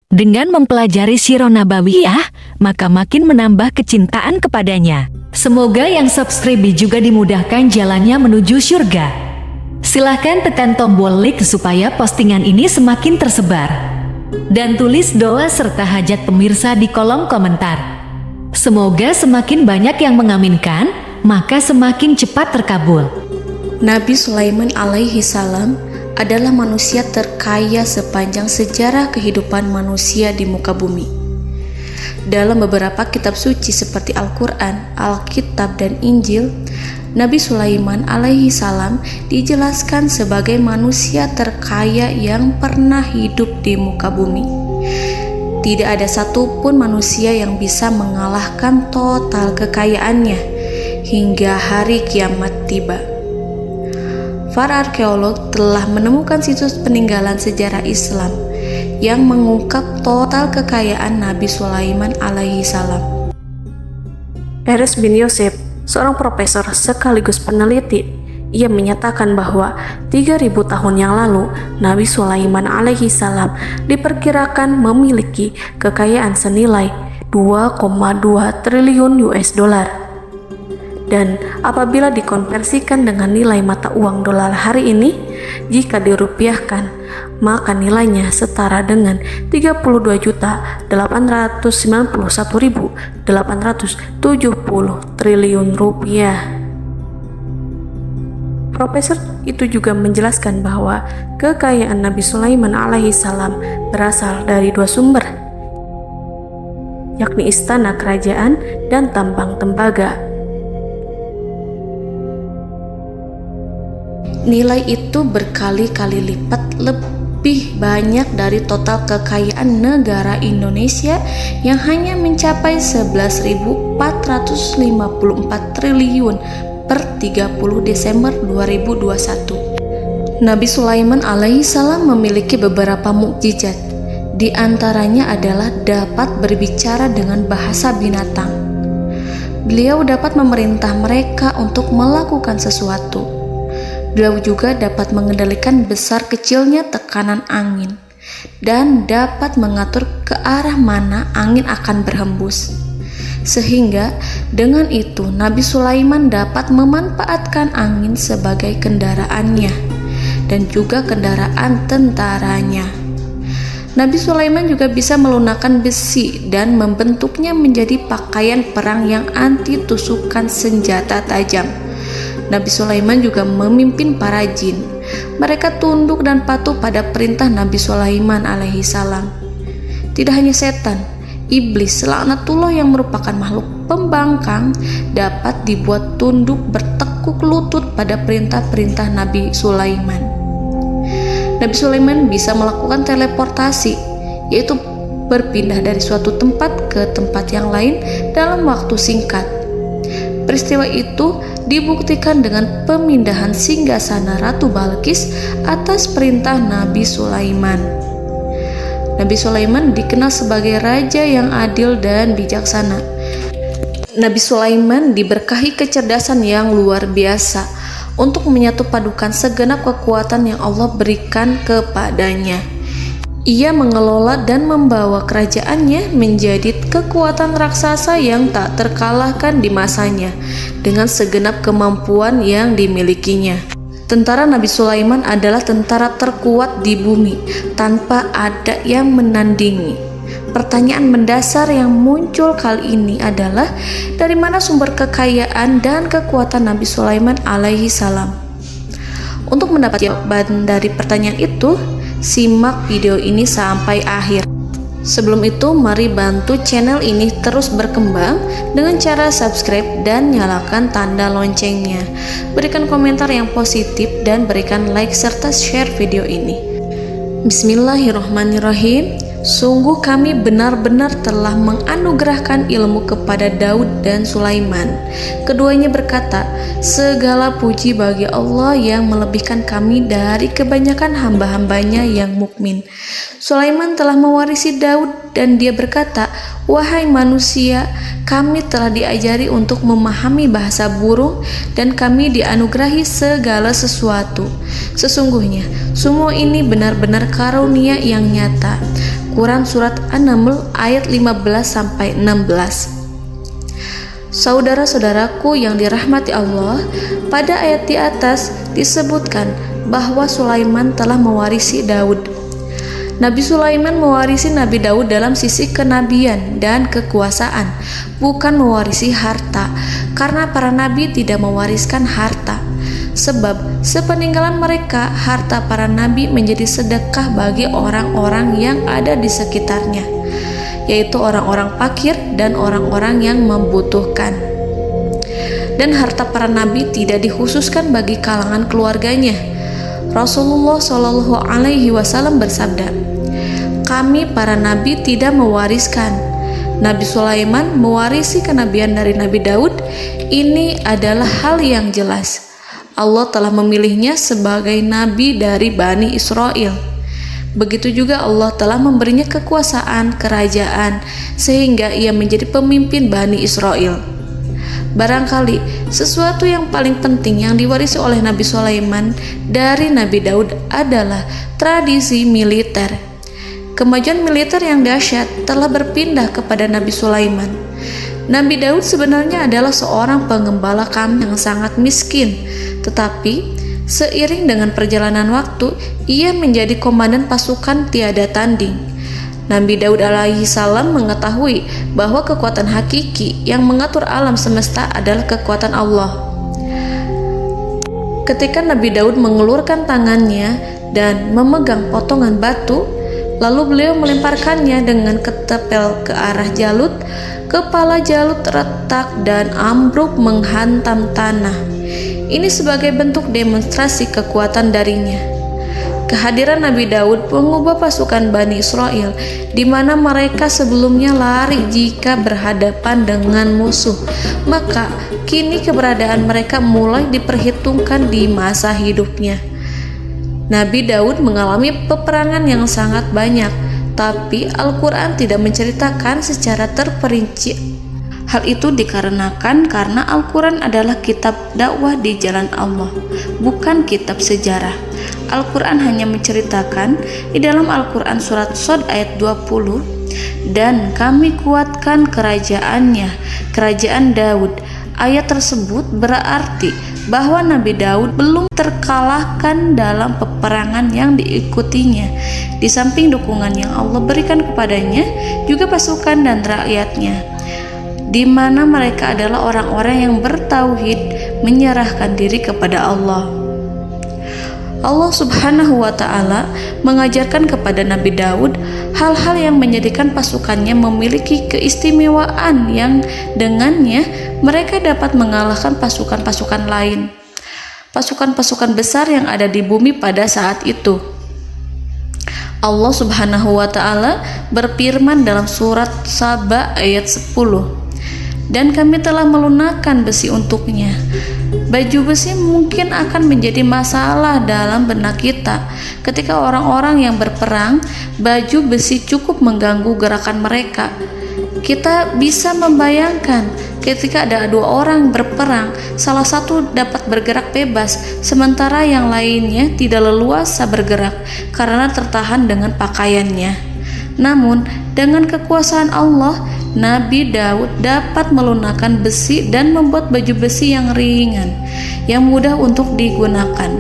Dengan mempelajari Sirah Nabawiyah, maka makin menambah kecintaan kepadanya. Semoga yang subscribe juga dimudahkan jalannya menuju surga. Silahkan tekan tombol like supaya postingan ini semakin tersebar. Dan tulis doa serta hajat pemirsa di kolom komentar. Semoga semakin banyak yang mengaminkan, maka semakin cepat terkabul. Nabi Sulaiman alaihi salam adalah manusia terkaya sepanjang sejarah kehidupan manusia di muka bumi. Dalam beberapa kitab suci seperti Al-Quran, Alkitab, dan Injil, Nabi Sulaiman alaihi salam dijelaskan sebagai manusia terkaya yang pernah hidup di muka bumi. Tidak ada satupun manusia yang bisa mengalahkan total kekayaannya hingga hari kiamat tiba. Para arkeolog telah menemukan situs peninggalan sejarah Islam yang mengungkap total kekayaan Nabi Sulaiman alaihi salam. Erez bin Yosef, seorang profesor sekaligus peneliti, ia menyatakan bahwa 3.000 tahun yang lalu Nabi Sulaiman alaihi salam diperkirakan memiliki kekayaan senilai 2,2 triliun US dollar. Dan apabila dikonversikan dengan nilai mata uang dolar hari ini, jika dirupiahkan, maka nilainya setara dengan 32.891.870 triliun rupiah. Profesor itu juga menjelaskan bahwa kekayaan Nabi Sulaiman alaihi salam berasal dari dua sumber, yakni istana kerajaan dan tambang tembaga. Nilai itu berkali-kali lipat lebih banyak dari total kekayaan negara Indonesia yang hanya mencapai 11.454 triliun per 30 Desember 2021. Nabi Sulaiman alaihi salam memiliki beberapa mukjizat. Di antaranya adalah dapat berbicara dengan bahasa binatang. Beliau dapat memerintah mereka untuk melakukan sesuatu. Beliau juga dapat mengendalikan besar kecilnya tekanan angin dan dapat mengatur ke arah mana angin akan berhembus. Sehingga dengan itu Nabi Sulaiman dapat memanfaatkan angin sebagai kendaraannya dan juga kendaraan tentaranya. Nabi Sulaiman juga bisa melunakkan besi dan membentuknya menjadi pakaian perang yang anti tusukan senjata tajam. Nabi Sulaiman juga memimpin para jin. Mereka tunduk dan patuh pada perintah Nabi Sulaiman alaihi salam. Tidak hanya setan, iblis laknatullah yang merupakan makhluk pembangkang dapat dibuat tunduk bertekuk lutut pada perintah-perintah Nabi Sulaiman. Nabi Sulaiman bisa melakukan teleportasi, yaitu berpindah dari suatu tempat ke tempat yang lain dalam waktu singkat. Peristiwa itu dibuktikan dengan pemindahan singgasana Ratu Balqis atas perintah Nabi Sulaiman. Nabi Sulaiman dikenal sebagai raja yang adil dan bijaksana. Nabi Sulaiman diberkahi kecerdasan yang luar biasa untuk menyatu padukan segenap kekuatan yang Allah berikan kepadanya. Ia mengelola dan membawa kerajaannya menjadi kekuatan raksasa yang tak terkalahkan di masanya dengan segenap kemampuan yang dimilikinya. Tentara Nabi Sulaiman adalah tentara terkuat di bumi tanpa ada yang menandingi. Pertanyaan mendasar yang muncul kali ini adalah dari mana sumber kekayaan dan kekuatan Nabi Sulaiman alaihi salam? Untuk mendapat jawaban dari pertanyaan itu, simak video ini sampai akhir. Sebelum itu, mari bantu channel ini terus berkembang dengan cara subscribe dan nyalakan tanda loncengnya. Berikan komentar yang positif dan berikan like serta share video ini. Bismillahirrahmanirrahim. Sungguh kami benar-benar telah menganugerahkan ilmu kepada Daud dan Sulaiman. Keduanya berkata, segala puji bagi Allah yang melebihkan kami dari kebanyakan hamba-hambanya yang mukmin. Sulaiman telah mewarisi Daud dan dia berkata, "Wahai manusia, kami telah diajari untuk memahami bahasa burung dan kami dianugerahi segala sesuatu. Sesungguhnya semua ini benar-benar karunia yang nyata." Quran Surat An-Naml ayat 15-16. Saudara-saudaraku yang dirahmati Allah, pada ayat di atas disebutkan bahwa Sulaiman telah mewarisi Daud. Nabi Sulaiman mewarisi Nabi Daud dalam sisi kenabian dan kekuasaan, bukan mewarisi harta, karena para nabi tidak mewariskan harta. Sebab sepeninggalan mereka, harta para nabi menjadi sedekah bagi orang-orang yang ada di sekitarnya, yaitu orang-orang fakir dan orang-orang yang membutuhkan. Dan harta para nabi tidak dikhususkan bagi kalangan keluarganya. Rasulullah Shallallahu Alaihi Wasallam bersabda, "Kami para nabi tidak mewariskan. Nabi Sulaiman mewarisi kenabian dari Nabi Daud. Ini adalah hal yang jelas. Allah telah memilihnya sebagai nabi dari Bani Israel. Begitu juga Allah telah memberinya kekuasaan kerajaan sehingga ia menjadi pemimpin Bani Israel." Barangkali sesuatu yang paling penting yang diwarisi oleh Nabi Sulaiman dari Nabi Daud adalah tradisi militer. Kemajuan militer yang dahsyat telah berpindah kepada Nabi Sulaiman. Nabi Daud sebenarnya adalah seorang pengembala kambing yang sangat miskin, tetapi seiring dengan perjalanan waktu, ia menjadi komandan pasukan tiada tanding. Nabi Daud alaihi salam mengetahui bahwa kekuatan hakiki yang mengatur alam semesta adalah kekuatan Allah. Ketika Nabi Daud mengulurkan tangannya dan memegang potongan batu, lalu beliau melemparkannya dengan ketepel ke arah Jalut, kepala Jalut retak dan ambruk menghantam tanah. Ini sebagai bentuk demonstrasi kekuatan darinya. Kehadiran Nabi Daud mengubah pasukan Bani Israel, di mana mereka sebelumnya lari jika berhadapan dengan musuh. Maka kini keberadaan mereka mulai diperhitungkan di masa hidupnya. Nabi Daud mengalami peperangan yang sangat banyak, tapi Al-Quran tidak menceritakan secara terperinci. Hal itu dikarenakan karena Al-Quran adalah kitab dakwah di jalan Allah, bukan kitab sejarah. Al-Quran hanya menceritakan di dalam Al-Quran surat Shad ayat 20, "Dan kami kuatkan kerajaannya, kerajaan Daud." Ayat tersebut berarti bahwa Nabi Daud belum terkalahkan dalam peperangan yang diikutinya. Di samping dukungan yang Allah berikan kepadanya, juga pasukan dan rakyatnya, di mana mereka adalah orang-orang yang bertauhid, menyerahkan diri kepada Allah. Allah Subhanahu wa Ta'ala mengajarkan kepada Nabi Daud hal-hal yang menjadikan pasukannya memiliki keistimewaan yang dengannya mereka dapat mengalahkan pasukan-pasukan lain, pasukan-pasukan besar yang ada di bumi pada saat itu. Allah Subhanahu wa Ta'ala berfirman dalam surat Saba ayat 10, "Dan kami telah melunakkan besi untuknya." Baju besi mungkin akan menjadi masalah dalam benak kita. Ketika orang-orang yang berperang, baju besi cukup mengganggu gerakan mereka. Kita bisa membayangkan ketika ada dua orang berperang, salah satu dapat bergerak bebas, sementara yang lainnya tidak leluasa bergerak karena tertahan dengan pakaiannya. Namun, dengan kekuasaan Allah, Nabi Daud dapat melunakkan besi dan membuat baju besi yang ringan, yang mudah untuk digunakan.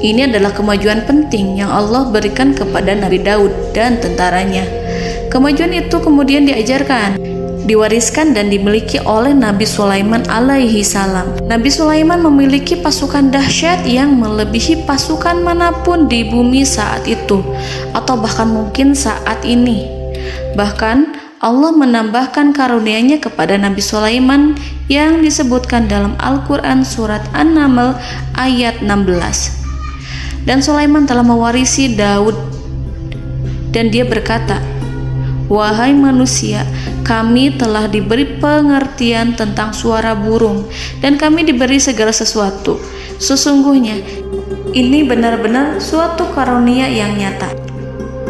Ini adalah kemajuan penting yang Allah berikan kepada Nabi Daud dan tentaranya. Kemajuan itu kemudian diajarkan, diwariskan dan dimiliki oleh Nabi Sulaiman alaihi salam. Nabi Sulaiman memiliki pasukan dahsyat yang melebihi pasukan manapun di bumi saat itu, atau bahkan mungkin saat ini. Bahkan Allah menambahkan karunia-Nya kepada Nabi Sulaiman yang disebutkan dalam Al-Quran surat An-Naml ayat 16. "Dan Sulaiman telah mewarisi Daud, dan dia berkata, 'Wahai manusia, kami telah diberi pengertian tentang suara burung, dan kami diberi segala sesuatu. Sesungguhnya, ini benar-benar suatu karunia yang nyata.'"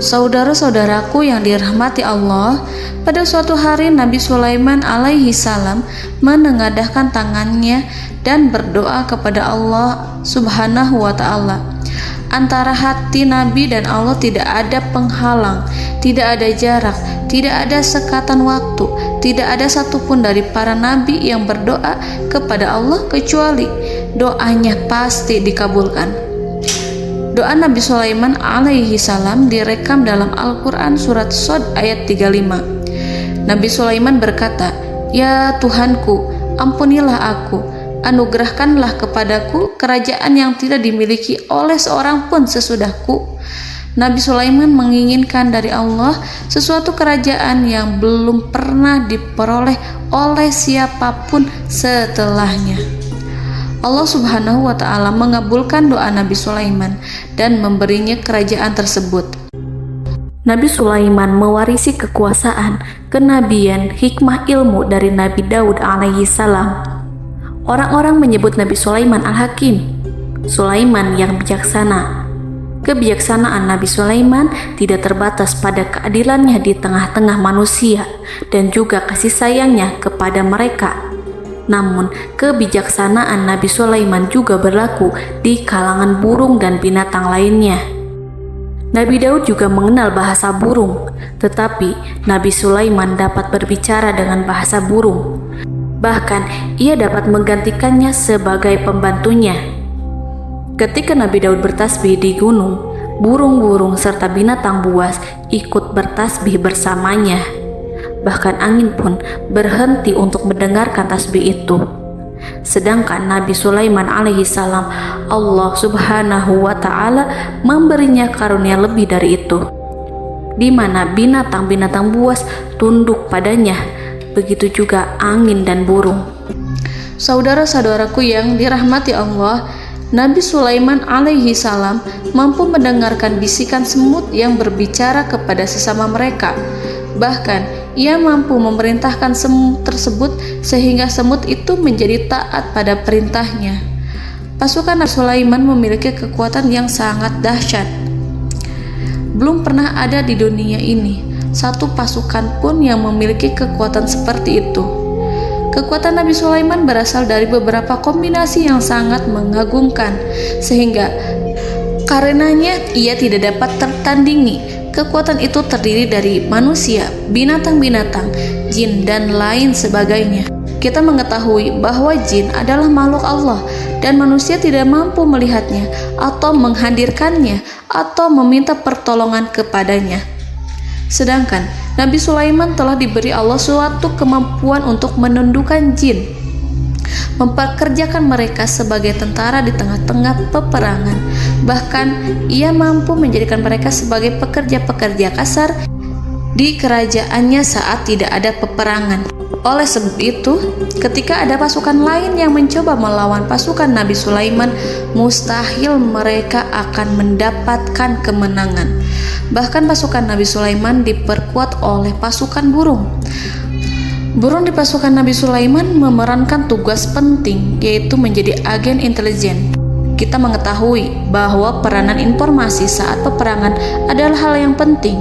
Saudara-saudaraku yang dirahmati Allah, pada suatu hari Nabi Sulaiman alaihi salam menengadahkan tangannya dan berdoa kepada Allah Subhanahu wa ta'ala. Antara hati Nabi dan Allah tidak ada penghalang, tidak ada jarak, tidak ada sekatan waktu, tidak ada satupun dari para nabi yang berdoa kepada Allah kecuali doanya pasti dikabulkan. Doa Nabi Sulaiman alaihi salam direkam dalam Al-Quran surat Shad ayat 35. Nabi Sulaiman berkata, "Ya Tuhanku, ampunilah aku, anugerahkanlah kepadaku kerajaan yang tidak dimiliki oleh seorang pun sesudahku." Nabi Sulaiman menginginkan dari Allah sesuatu kerajaan yang belum pernah diperoleh oleh siapapun setelahnya. Allah Subhanahu wa ta'ala mengabulkan doa Nabi Sulaiman dan memberinya kerajaan tersebut. Nabi Sulaiman mewarisi kekuasaan, kenabian, hikmah ilmu dari Nabi Daud alaihi salam. Orang-orang menyebut Nabi Sulaiman Al-Hakim, Sulaiman yang bijaksana. Kebijaksanaan Nabi Sulaiman tidak terbatas pada keadilannya di tengah-tengah manusia dan juga kasih sayangnya kepada mereka. Namun, kebijaksanaan Nabi Sulaiman juga berlaku di kalangan burung dan binatang lainnya. Nabi Daud juga mengenal bahasa burung, tetapi Nabi Sulaiman dapat berbicara dengan bahasa burung. Bahkan, ia dapat menggantikannya sebagai pembantunya. Ketika Nabi Daud bertasbih di gunung, burung-burung serta binatang buas ikut bertasbih bersamanya. Bahkan angin pun berhenti untuk mendengarkan tasbih itu. Sedangkan Nabi Sulaiman alaihi salam, Allah Subhanahu wa ta'ala memberinya karunia lebih dari itu, di mana binatang-binatang buas tunduk padanya, begitu juga angin dan burung. Saudara-saudaraku yang dirahmati Allah, Nabi Sulaiman alaihi salam mampu mendengarkan bisikan semut yang berbicara kepada sesama mereka. Bahkan ia mampu memerintahkan semut tersebut sehingga semut itu menjadi taat pada perintahnya. Pasukan Nabi Sulaiman memiliki kekuatan yang sangat dahsyat. Belum pernah ada di dunia ini satu pasukan pun yang memiliki kekuatan seperti itu. Kekuatan Nabi Sulaiman berasal dari beberapa kombinasi yang sangat mengagumkan, sehingga karenanya ia tidak dapat tertandingi. Kekuatan itu terdiri dari manusia, binatang-binatang, jin, dan lain sebagainya. Kita mengetahui bahwa jin adalah makhluk Allah dan manusia tidak mampu melihatnya atau menghadirkannya atau meminta pertolongan kepadanya. Sedangkan Nabi Sulaiman telah diberi Allah suatu kemampuan untuk menundukkan jin, mempekerjakan mereka sebagai tentara di tengah-tengah peperangan. Bahkan ia mampu menjadikan mereka sebagai pekerja-pekerja kasar di kerajaannya saat tidak ada peperangan. Oleh sebab itu, ketika ada pasukan lain yang mencoba melawan pasukan Nabi Sulaiman, mustahil mereka akan mendapatkan kemenangan. Bahkan pasukan Nabi Sulaiman diperkuat oleh pasukan burung. Burung di pasukan Nabi Sulaiman memerankan tugas penting, yaitu menjadi agen intelijen. Kita mengetahui bahwa peranan informasi saat peperangan adalah hal yang penting.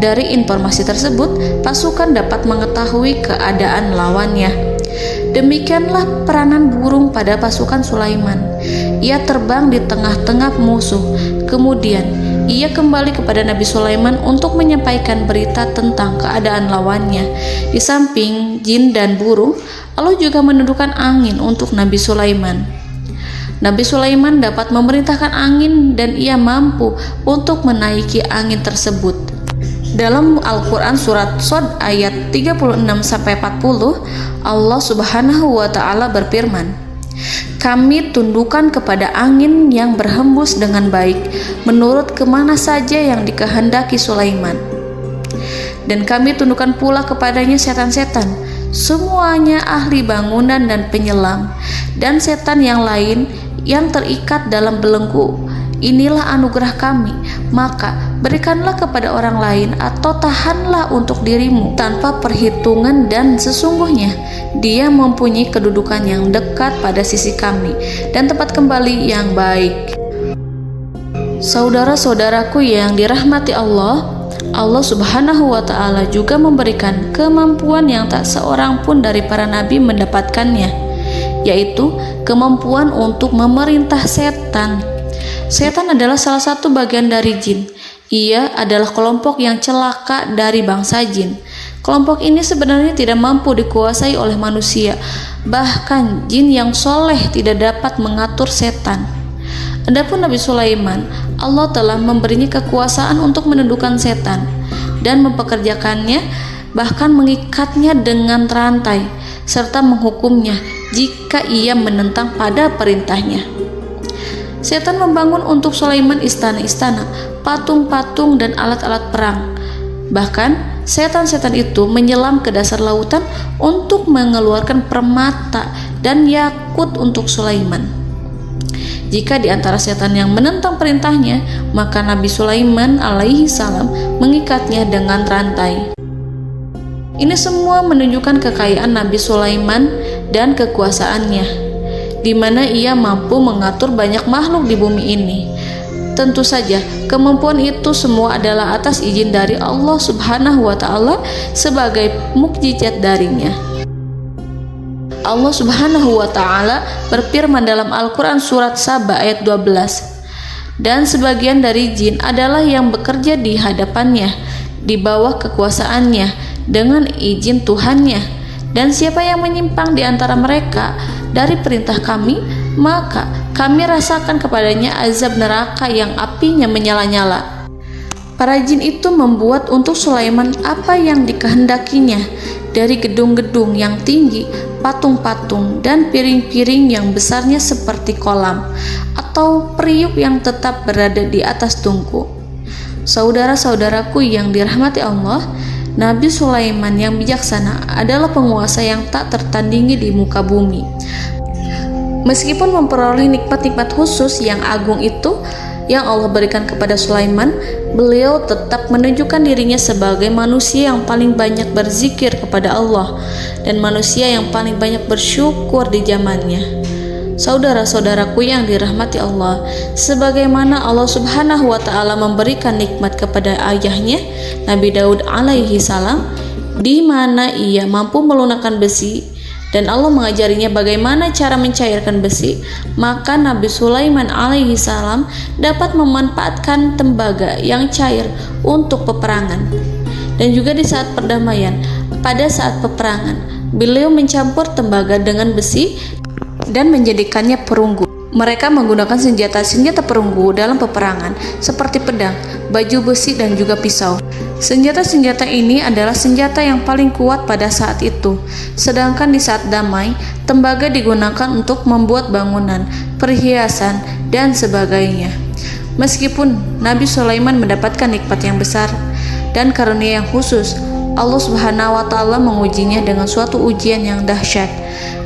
Dari informasi tersebut, pasukan dapat mengetahui keadaan lawannya. Demikianlah peranan burung pada pasukan Sulaiman. Ia terbang di tengah-tengah musuh. Kemudian, ia kembali kepada Nabi Sulaiman untuk menyampaikan berita tentang keadaan lawannya. Di samping jin dan burung, Allah juga menundukkan angin untuk Nabi Sulaiman. Nabi Sulaiman dapat memerintahkan angin dan ia mampu untuk menaiki angin tersebut. Dalam Al-Quran surat Shad ayat 36-40, Allah Subhanahu wa ta'ala berfirman, "Kami tundukkan kepada angin yang berhembus dengan baik menurut kemana saja yang dikehendaki Sulaiman. Dan kami tundukkan pula kepadanya setan-setan, semuanya ahli bangunan dan penyelam, dan setan yang lain yang terikat dalam belenggu. Inilah anugerah kami, maka berikanlah kepada orang lain atau tahanlah untuk dirimu tanpa perhitungan, dan sesungguhnya dia mempunyai kedudukan yang dekat pada sisi kami dan tempat kembali yang baik." Saudara-saudaraku yang dirahmati Allah, Allah Subhanahu wa Ta'ala juga memberikan kemampuan yang tak seorang pun dari para nabi mendapatkannya, yaitu kemampuan untuk memerintah setan. Setan adalah salah satu bagian dari jin. Ia adalah kelompok yang celaka dari bangsa jin. Kelompok ini sebenarnya tidak mampu dikuasai oleh manusia. Bahkan jin yang soleh tidak dapat mengatur setan. Adapun Nabi Sulaiman, Allah telah memberinya kekuasaan untuk menundukkan setan dan mempekerjakannya, bahkan mengikatnya dengan rantai serta menghukumnya jika ia menentang pada perintahnya. Setan membangun untuk Sulaiman istana-istana, patung-patung dan alat-alat perang. Bahkan setan-setan itu menyelam ke dasar lautan untuk mengeluarkan permata dan yakut untuk Sulaiman. Jika di antara setan yang menentang perintahnya, maka Nabi Sulaiman alaihi salam mengikatnya dengan rantai. Ini semua menunjukkan kekayaan Nabi Sulaiman dan kekuasaannya, di mana ia mampu mengatur banyak makhluk di bumi ini. Tentu saja, kemampuan itu semua adalah atas izin dari Allah Subhanahu wa Ta'ala sebagai mukjizat darinya. Allah Subhanahu wa Ta'ala berfirman dalam Al-Quran surat Saba ayat 12, dan sebagian dari jin adalah yang bekerja di hadapannya di bawah kekuasaannya dengan izin Tuhannya, dan siapa yang menyimpang di antara mereka dari perintah kami, maka kami rasakan kepadanya azab neraka yang apinya menyala-nyala. Para jin itu membuat untuk Sulaiman apa yang dikehendakinya, dari gedung-gedung yang tinggi, patung-patung, dan piring-piring yang besarnya seperti kolam, atau periuk yang tetap berada di atas tungku. Saudara-saudaraku yang dirahmati Allah, Nabi Sulaiman yang bijaksana adalah penguasa yang tak tertandingi di muka bumi. Meskipun memperoleh nikmat-nikmat khusus yang agung itu yang Allah berikan kepada Sulaiman, beliau tetap menunjukkan dirinya sebagai manusia yang paling banyak berzikir kepada Allah dan manusia yang paling banyak bersyukur di zamannya. Saudara-saudaraku yang dirahmati Allah, sebagaimana Allah Subhanahu wa Ta'ala memberikan nikmat kepada ayahnya Nabi Daud alaihi salam, di mana ia mampu melunakkan besi, dan Allah mengajarinya bagaimana cara mencairkan besi, maka Nabi Sulaiman alaihi salam dapat memanfaatkan tembaga yang cair untuk peperangan. Dan juga di saat perdamaian, pada saat peperangan, beliau mencampur tembaga dengan besi dan menjadikannya perunggu. Mereka menggunakan senjata-senjata perunggu dalam peperangan seperti pedang, baju besi, dan juga pisau. Senjata-senjata ini adalah senjata yang paling kuat pada saat itu. Sedangkan di saat damai, tembaga digunakan untuk membuat bangunan, perhiasan, dan sebagainya. Meskipun Nabi Sulaiman mendapatkan nikmat yang besar dan karunia yang khusus, Allah Subhanahu wa Ta'ala mengujinya dengan suatu ujian yang dahsyat.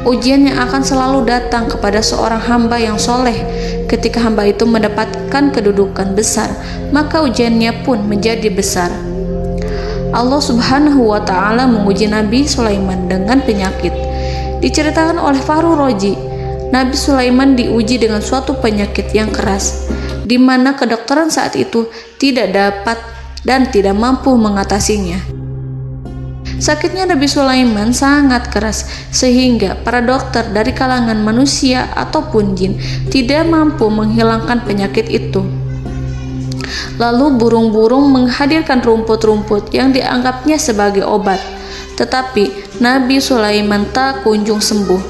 Ujian yang akan selalu datang kepada seorang hamba yang soleh. Ketika hamba itu mendapatkan kedudukan besar, maka ujiannya pun menjadi besar. Allah Subhanahu wa Ta'ala menguji Nabi Sulaiman dengan penyakit. Diceritakan oleh Fahru Roji, Nabi Sulaiman diuji dengan suatu penyakit yang keras, di mana kedokteran saat itu tidak dapat dan tidak mampu mengatasinya. Sakitnya Nabi Sulaiman sangat keras sehingga para dokter dari kalangan manusia ataupun jin tidak mampu menghilangkan penyakit itu. Lalu burung-burung menghadirkan rumput-rumput yang dianggapnya sebagai obat, tetapi Nabi Sulaiman tak kunjung sembuh.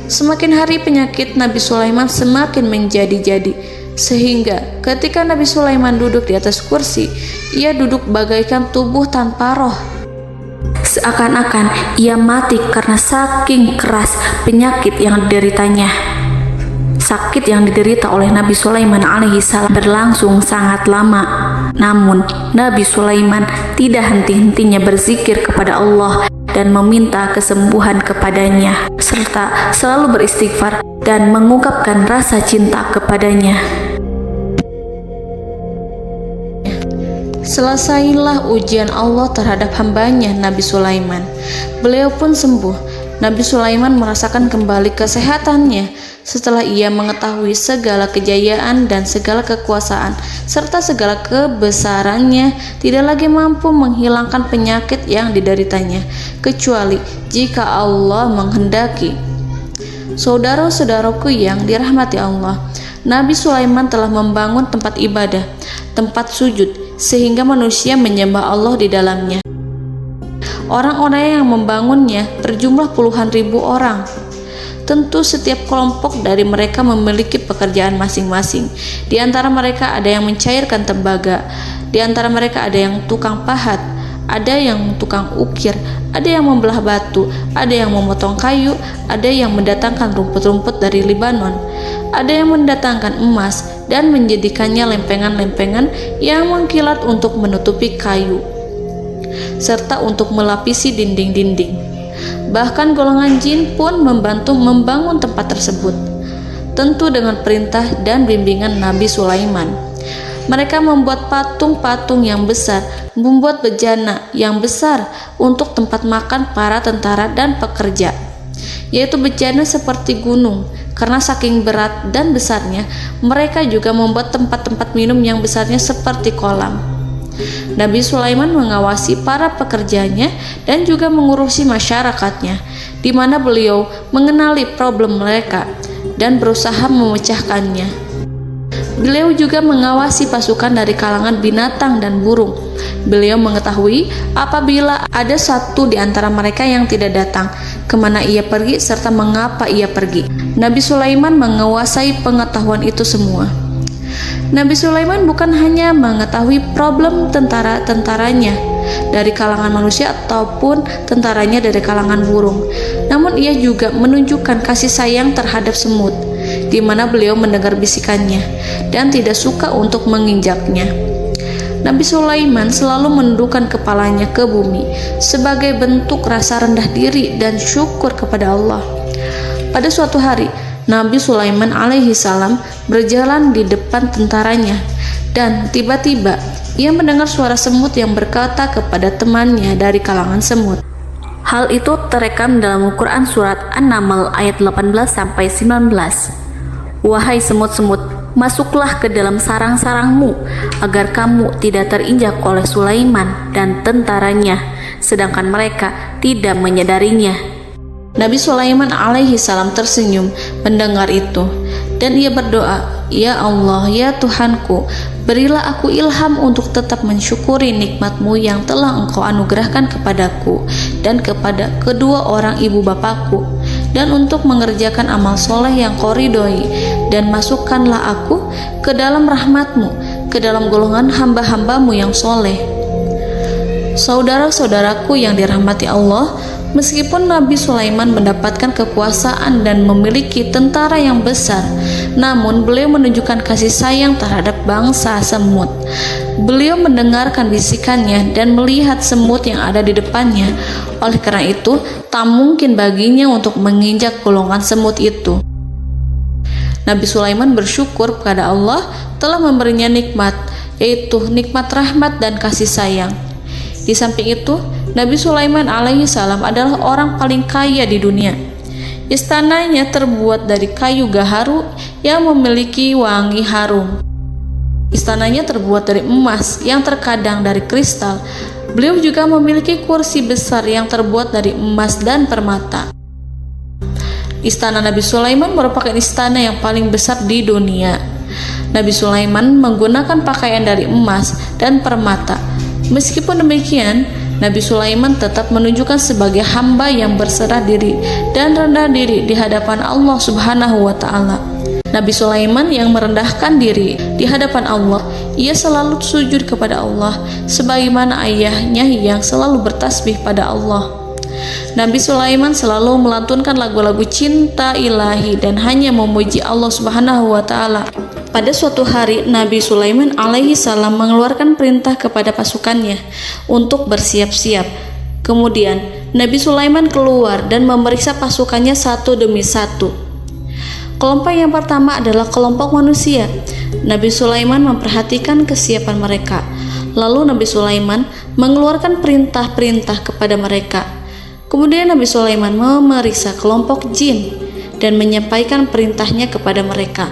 Semakin hari penyakit Nabi Sulaiman semakin menjadi-jadi, sehingga ketika Nabi Sulaiman duduk di atas kursi, ia duduk bagaikan tubuh tanpa roh. Seakan-akan ia mati karena saking keras penyakit yang dideritanya. Sakit yang diderita oleh Nabi Sulaiman alaihi salam berlangsung sangat lama. Namun Nabi Sulaiman tidak henti-hentinya berzikir kepada Allah dan meminta kesembuhan kepadanya, serta selalu beristighfar dan mengungkapkan rasa cinta kepadanya. Selesailah ujian Allah terhadap hambanya Nabi Sulaiman. Beliau pun sembuh Nabi Sulaiman merasakan kembali kesehatannya setelah ia mengetahui segala kejayaan dan segala kekuasaan serta segala kebesarannya tidak lagi mampu menghilangkan penyakit yang dideritanya kecuali jika Allah menghendaki. Saudara-saudaraku yang dirahmati Allah, Nabi Sulaiman telah membangun tempat ibadah, tempat sujud, sehingga manusia menyembah Allah di dalamnya. Orang-orang yang membangunnya berjumlah puluhan ribu orang. Tentu setiap kelompok dari mereka memiliki pekerjaan masing-masing. Di antara mereka ada yang mencairkan tembaga, di antara mereka ada yang tukang pahat, ada yang tukang ukir, ada yang membelah batu, ada yang memotong kayu, ada yang mendatangkan rumput-rumput dari Libanon, ada yang mendatangkan emas dan menjadikannya lempengan-lempengan yang mengkilat untuk menutupi kayu serta untuk melapisi dinding-dinding. Bahkan golongan jin pun membantu membangun tempat tersebut, tentu dengan perintah dan bimbingan Nabi Sulaiman. Mereka membuat patung-patung yang besar, membuat bejana yang besar untuk tempat makan para tentara dan pekerja, yaitu bejana seperti gunung. Karena saking berat dan besarnya, mereka juga membuat tempat-tempat minum yang besarnya seperti kolam. Nabi Sulaiman mengawasi para pekerjanya dan juga mengurusi masyarakatnya, di mana beliau mengenali problem mereka dan berusaha memecahkannya. Beliau juga mengawasi pasukan dari kalangan binatang dan burung. Beliau mengetahui apabila ada satu di antara mereka yang tidak datang, kemana ia pergi serta mengapa ia pergi. Nabi Sulaiman menguasai pengetahuan itu semua. Nabi Sulaiman bukan hanya mengetahui problem tentara-tentaranya dari kalangan manusia ataupun tentaranya dari kalangan burung, namun ia juga menunjukkan kasih sayang terhadap semut, di mana beliau mendengar bisikannya dan tidak suka untuk menginjaknya. Nabi Sulaiman selalu menundukkan kepalanya ke bumi sebagai bentuk rasa rendah diri dan syukur kepada Allah. Pada suatu hari, Nabi Sulaiman alaihi salam berjalan di depan tentaranya dan tiba-tiba ia mendengar suara semut yang berkata kepada temannya dari kalangan semut. Hal itu terekam dalam Al-Quran surat An-Naml ayat 18-19. Wahai semut-semut, masuklah ke dalam sarang-sarangmu agar kamu tidak terinjak oleh Sulaiman dan tentaranya, sedangkan mereka tidak menyadarinya. Nabi Sulaiman alaihi salam tersenyum mendengar itu dan ia berdoa, "Ya Allah, ya Tuhanku, berilah aku ilham untuk tetap mensyukuri nikmat-Mu yang telah Engkau anugerahkan kepadaku dan kepada kedua orang ibu bapakku, dan untuk mengerjakan amal soleh yang Kau ridhoi, dan masukkanlah aku ke dalam rahmat-Mu, ke dalam golongan hamba-hamba-Mu yang soleh." Saudara-saudaraku yang dirahmati Allah, meskipun Nabi Sulaiman mendapatkan kekuasaan dan memiliki tentara yang besar, namun beliau menunjukkan kasih sayang terhadap bangsa semut. Beliau mendengarkan bisikannya dan melihat semut yang ada di depannya. Oleh karena itu, tak mungkin baginya untuk menginjak golongan semut itu. Nabi Sulaiman bersyukur kepada Allah telah memberinya nikmat, yaitu nikmat rahmat dan kasih sayang. Di samping itu, Nabi Sulaiman alaihi salam adalah orang paling kaya di dunia. Istananya terbuat dari kayu gaharu yang memiliki wangi harum. Istananya terbuat dari emas yang terkadang dari kristal. Beliau juga memiliki kursi besar yang terbuat dari emas dan permata. Istana Nabi Sulaiman merupakan istana yang paling besar di dunia. Nabi Sulaiman menggunakan pakaian dari emas dan permata. Meskipun demikian, Nabi Sulaiman tetap menunjukkan sebagai hamba yang berserah diri dan rendah diri di hadapan Allah Subhanahu wa Ta'ala. Nabi Sulaiman yang merendahkan diri di hadapan Allah, ia selalu sujud kepada Allah sebagaimana ayahnya yang selalu bertasbih pada Allah. Nabi Sulaiman selalu melantunkan lagu-lagu cinta ilahi dan hanya memuji Allah Subhanahu wa Ta'ala. Pada suatu hari, Nabi Sulaiman alaihi salam mengeluarkan perintah kepada pasukannya untuk bersiap-siap. Kemudian, Nabi Sulaiman keluar dan memeriksa pasukannya satu demi satu. Kelompok yang pertama adalah kelompok manusia. Nabi Sulaiman memperhatikan kesiapan mereka. Lalu Nabi Sulaiman mengeluarkan perintah-perintah kepada mereka. Kemudian Nabi Sulaiman memeriksa kelompok jin dan menyampaikan perintahnya kepada mereka.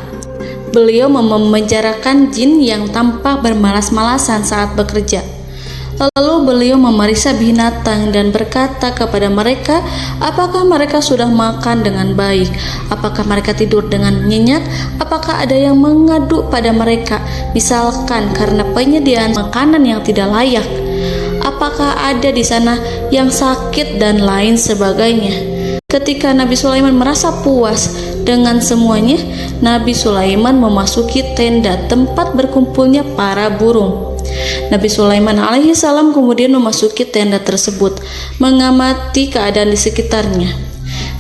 Beliau memenjarakan jin yang tampak bermalas-malasan saat bekerja. Lalu beliau memeriksa binatang dan berkata kepada mereka, apakah mereka sudah makan dengan baik? Apakah mereka tidur dengan nyenyak? Apakah ada yang mengadu pada mereka, misalkan karena penyediaan makanan yang tidak layak? Apakah ada di sana yang sakit dan lain sebagainya? Ketika Nabi Sulaiman merasa puas dengan semuanya, Nabi Sulaiman memasuki tenda tempat berkumpulnya para burung. Nabi Sulaiman alaihissalam kemudian memasuki tenda tersebut, mengamati keadaan di sekitarnya,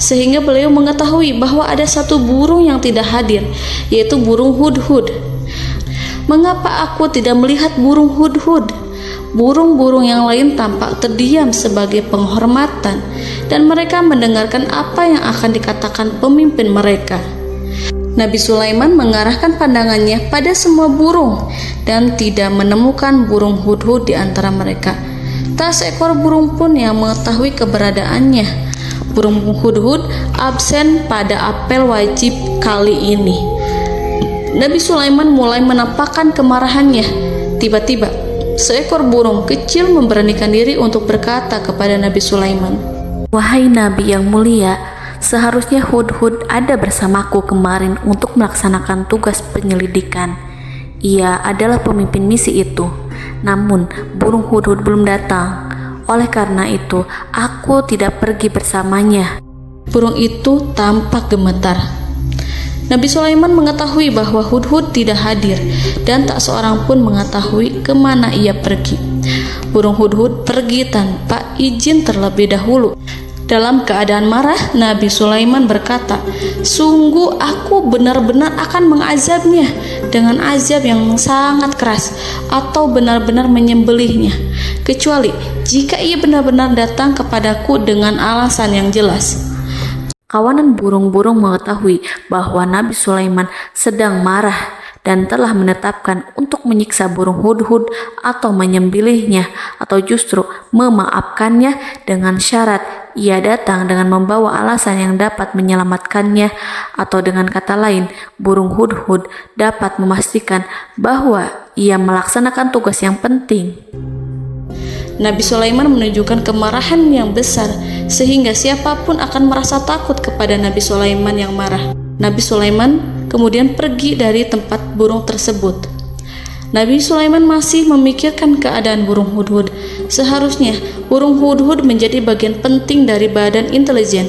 sehingga beliau mengetahui bahwa ada satu burung yang tidak hadir, yaitu burung hudhud. Mengapa aku tidak melihat burung hudhud? Burung-burung yang lain tampak terdiam sebagai penghormatan, dan mereka mendengarkan apa yang akan dikatakan pemimpin mereka. Nabi Sulaiman mengarahkan pandangannya pada semua burung dan tidak menemukan burung hudhud di antara mereka. Tak seekor burung pun yang mengetahui keberadaannya. Burung hudhud absen pada apel wajib kali ini. Nabi Sulaiman mulai menampakkan kemarahannya. Tiba-tiba, seekor burung kecil memberanikan diri untuk berkata kepada Nabi Sulaiman, Wahai Nabi yang mulia, seharusnya Hudhud ada bersamaku kemarin untuk melaksanakan tugas penyelidikan. Ia adalah pemimpin misi itu. Namun, burung Hudhud belum datang. Oleh karena itu, aku tidak pergi bersamanya. Burung itu tampak gemetar. Nabi Sulaiman mengetahui bahwa Hudhud tidak hadir dan tak seorang pun mengetahui kemana ia pergi. Burung hudhud pergi tanpa izin terlebih dahulu. Dalam keadaan marah, Nabi Sulaiman berkata, "Sungguh aku benar-benar akan mengazabnya dengan azab yang sangat keras atau benar-benar menyembelihnya, kecuali jika ia benar-benar datang kepadaku dengan alasan yang jelas." Kawanan burung-burung mengetahui bahwa Nabi Sulaiman sedang marah dan telah menetapkan untuk menyiksa burung hudhud atau menyembelihnya atau justru memaafkannya dengan syarat ia datang dengan membawa alasan yang dapat menyelamatkannya, atau dengan kata lain, burung hudhud dapat memastikan bahwa ia melaksanakan tugas yang penting. Nabi Sulaiman menunjukkan kemarahan yang besar sehingga siapapun akan merasa takut kepada Nabi Sulaiman yang marah. Nabi Sulaiman kemudian pergi dari tempat burung tersebut. Nabi Sulaiman masih memikirkan keadaan burung hudhud. Seharusnya burung hudhud menjadi bagian penting dari badan intelijen.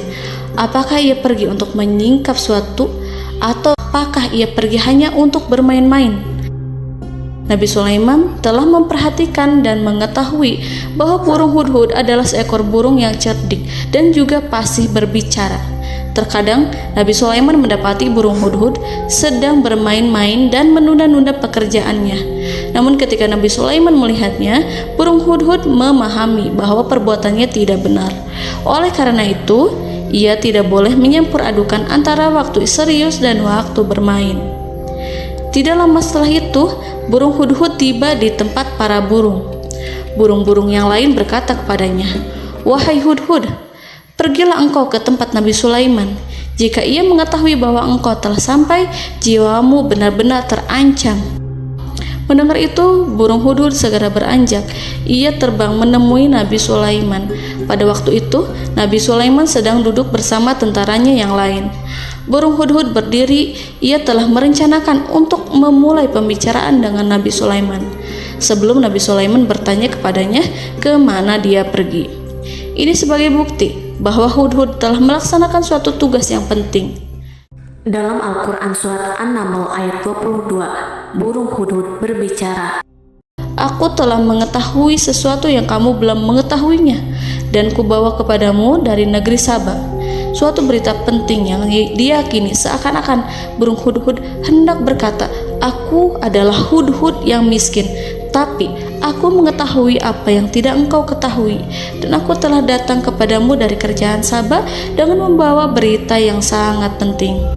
Apakah ia pergi untuk menyingkap suatu, atau apakah ia pergi hanya untuk bermain-main? Nabi Sulaiman telah memperhatikan dan mengetahui bahwa burung hudhud adalah seekor burung yang cerdik dan juga fasih berbicara. Terkadang Nabi Sulaiman mendapati burung hudhud sedang bermain-main dan menunda-nunda pekerjaannya. Namun ketika Nabi Sulaiman melihatnya, burung hudhud memahami bahwa perbuatannya tidak benar. Oleh karena itu, ia tidak boleh menyampur adukan antara waktu serius dan waktu bermain. Tidak lama setelah itu, burung hudhud tiba di tempat para burung. Burung-burung yang lain berkata kepadanya, "Wahai hudhud, pergilah engkau ke tempat Nabi Sulaiman. Jika ia mengetahui bahwa engkau telah sampai, jiwamu benar-benar terancam." Mendengar itu, burung hudhud segera beranjak. Ia terbang menemui Nabi Sulaiman. Pada waktu itu, Nabi Sulaiman sedang duduk bersama tentaranya yang lain. Burung hudhud berdiri. Ia telah merencanakan untuk memulai pembicaraan dengan Nabi Sulaiman sebelum Nabi Sulaiman bertanya kepadanya kemana dia pergi. Ini sebagai bukti bahwa hudhud telah melaksanakan suatu tugas yang penting. Dalam Al-Quran Surat An-Naml ayat 22, burung hudhud berbicara, "Aku telah mengetahui sesuatu yang kamu belum mengetahuinya, dan kubawa kepadamu dari negeri Saba suatu berita penting yang diyakini seakan-akan burung hudhud hendak berkata, 'Aku adalah hudhud yang miskin, tapi aku mengetahui apa yang tidak engkau ketahui, dan aku telah datang kepadamu dari kerajaan Saba dengan membawa berita yang sangat penting.'"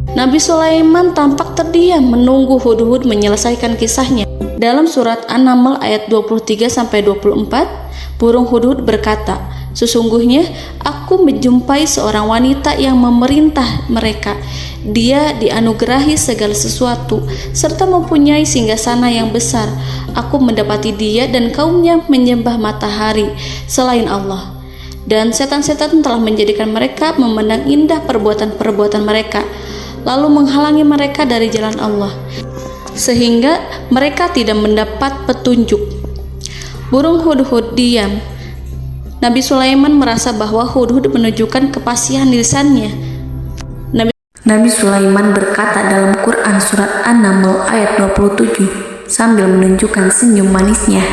Nabi Sulaiman tampak terdiam menunggu hudhud menyelesaikan kisahnya. Dalam surat An-Naml ayat 23-24, burung hudhud berkata, Sesungguhnya aku menjumpai seorang wanita yang memerintah mereka. Dia dianugerahi segala sesuatu serta mempunyai singgasana yang besar. Aku mendapati dia dan kaumnya menyembah matahari selain Allah, dan setan-setan telah menjadikan mereka memandang indah perbuatan-perbuatan mereka, lalu menghalangi mereka dari jalan Allah, sehingga mereka tidak mendapat petunjuk. Burung hudhud diam. Nabi Sulaiman merasa bahwa hudhud menunjukkan kepasihan lisannya. Nabi Sulaiman berkata dalam Quran surat An-Naml ayat 27 sambil menunjukkan senyum manisnya.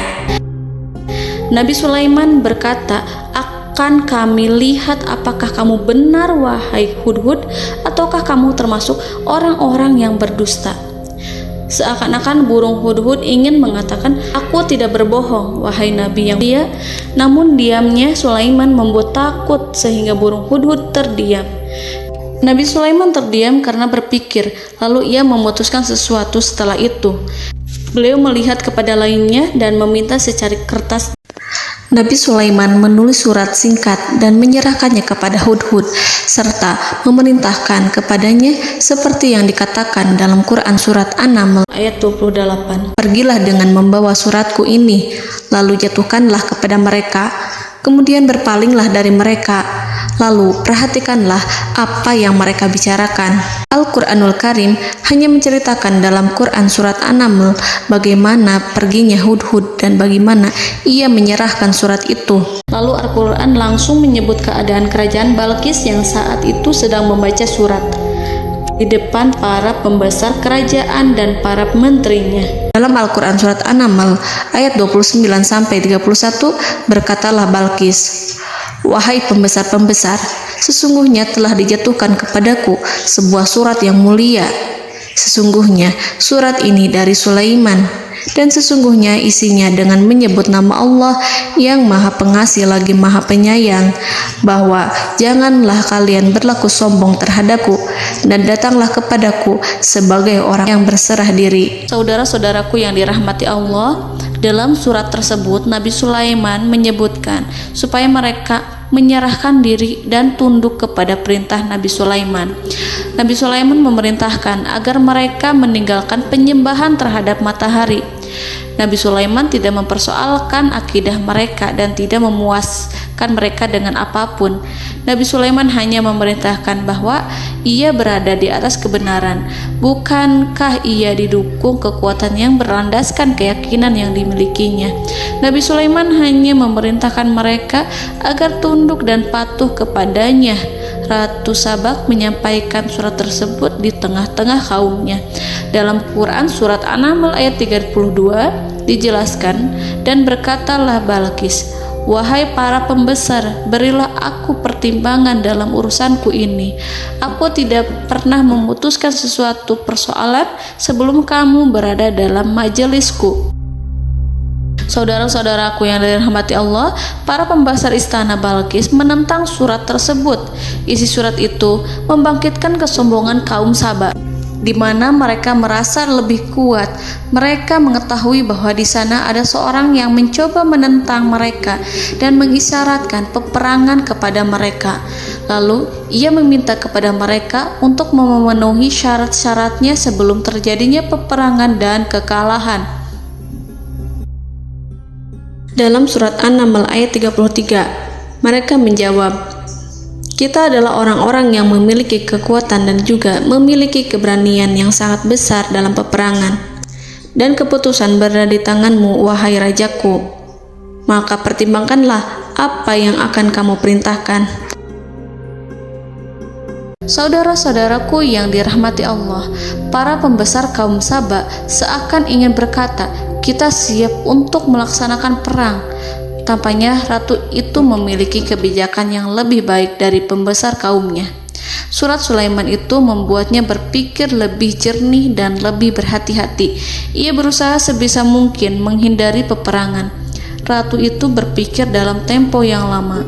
Nabi Sulaiman berkata, "Akan kami lihat apakah kamu benar wahai hudhud, ataukah kamu termasuk orang-orang yang berdusta." Seakan-akan burung hudhud ingin mengatakan, "Aku tidak berbohong, wahai Nabi yang mulia." Namun diamnya Sulaiman membuat takut sehingga burung hudhud terdiam. Nabi Sulaiman terdiam karena berpikir, lalu ia memutuskan sesuatu setelah itu. Beliau melihat kepada lainnya dan meminta secari kertas. Nabi Sulaiman menulis surat singkat dan menyerahkannya kepada hudhud, serta memerintahkan kepadanya seperti yang dikatakan dalam Quran surat An-Naml ayat 28. "Pergilah dengan membawa suratku ini, lalu jatuhkanlah kepada mereka, kemudian berpalinglah dari mereka, lalu perhatikanlah apa yang mereka bicarakan." Al-Quranul Karim hanya menceritakan dalam Quran surat An-Naml bagaimana perginya hudhud dan bagaimana ia menyerahkan surat itu. Lalu Al-Quran langsung menyebut keadaan kerajaan Balqis yang saat itu sedang membaca surat di depan para pembesar kerajaan dan para menterinya. Dalam Al-Quran surat An-Naml ayat 29-31 berkatalah Balqis, "Wahai pembesar-pembesar, sesungguhnya telah dijatuhkan kepadaku sebuah surat yang mulia. Sesungguhnya surat ini dari Sulaiman, dan sesungguhnya isinya dengan menyebut nama Allah yang Maha Pengasih lagi Maha Penyayang, bahwa janganlah kalian berlaku sombong terhadapku, dan datanglah kepadaku sebagai orang yang berserah diri." Saudara-saudaraku yang dirahmati Allah, dalam surat tersebut Nabi Sulaiman menyebutkan supaya mereka menyerahkan diri dan tunduk kepada perintah Nabi Sulaiman. Nabi Sulaiman memerintahkan agar mereka meninggalkan penyembahan terhadap matahari. Nabi Sulaiman tidak mempersoalkan akidah mereka dan tidak memuaskan mereka dengan apapun. Nabi Sulaiman hanya memerintahkan bahwa ia berada di atas kebenaran. Bukankah ia didukung kekuatan yang berlandaskan keyakinan yang dimilikinya? Nabi Sulaiman hanya memerintahkan mereka agar tunduk dan patuh kepadanya. Ratu Sabak menyampaikan surat tersebut di tengah-tengah kaumnya. Dalam Quran surat An-Naml ayat 32 dijelaskan, "Dan berkatalah Balqis, wahai para pembesar, berilah aku pertimbangan dalam urusanku ini. Aku tidak pernah memutuskan sesuatu persoalan sebelum kamu berada dalam majelisku." Saudara-saudaraku yang dirahmati Allah, para pembesar istana Balqis menentang surat tersebut. Isi surat itu membangkitkan kesombongan kaum Sabak, di mana mereka merasa lebih kuat. Mereka mengetahui bahwa di sana ada seorang yang mencoba menentang mereka dan mengisyaratkan peperangan kepada mereka. Lalu ia meminta kepada mereka untuk memenuhi syarat-syaratnya sebelum terjadinya peperangan dan kekalahan. Dalam surat An-Naml ayat 33, mereka menjawab, "Kita adalah orang-orang yang memiliki kekuatan dan juga memiliki keberanian yang sangat besar dalam peperangan. Dan keputusan berada di tanganmu, wahai rajaku. Maka pertimbangkanlah apa yang akan kamu perintahkan." Saudara-saudaraku yang dirahmati Allah, para pembesar kaum Sabak seakan ingin berkata, "Kita siap untuk melaksanakan perang." Tampaknya ratu itu memiliki kebijakan yang lebih baik dari pembesar kaumnya. Surat Sulaiman itu membuatnya berpikir lebih jernih dan lebih berhati-hati. Ia berusaha sebisa mungkin menghindari peperangan. Ratu itu berpikir dalam tempo yang lama.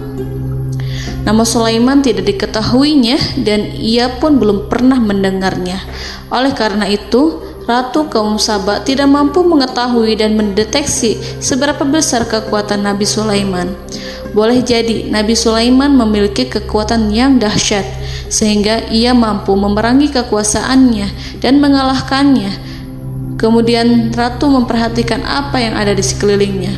Nama Sulaiman tidak diketahuinya dan ia pun belum pernah mendengarnya. Oleh karena itu, Ratu kaum Sabak tidak mampu mengetahui dan mendeteksi seberapa besar kekuatan Nabi Sulaiman. boleh jadi Nabi Sulaiman memiliki kekuatan yang dahsyat, sehingga ia mampu memerangi kekuasaannya dan mengalahkannya. Kemudian ratu memperhatikan apa yang ada di sekelilingnya.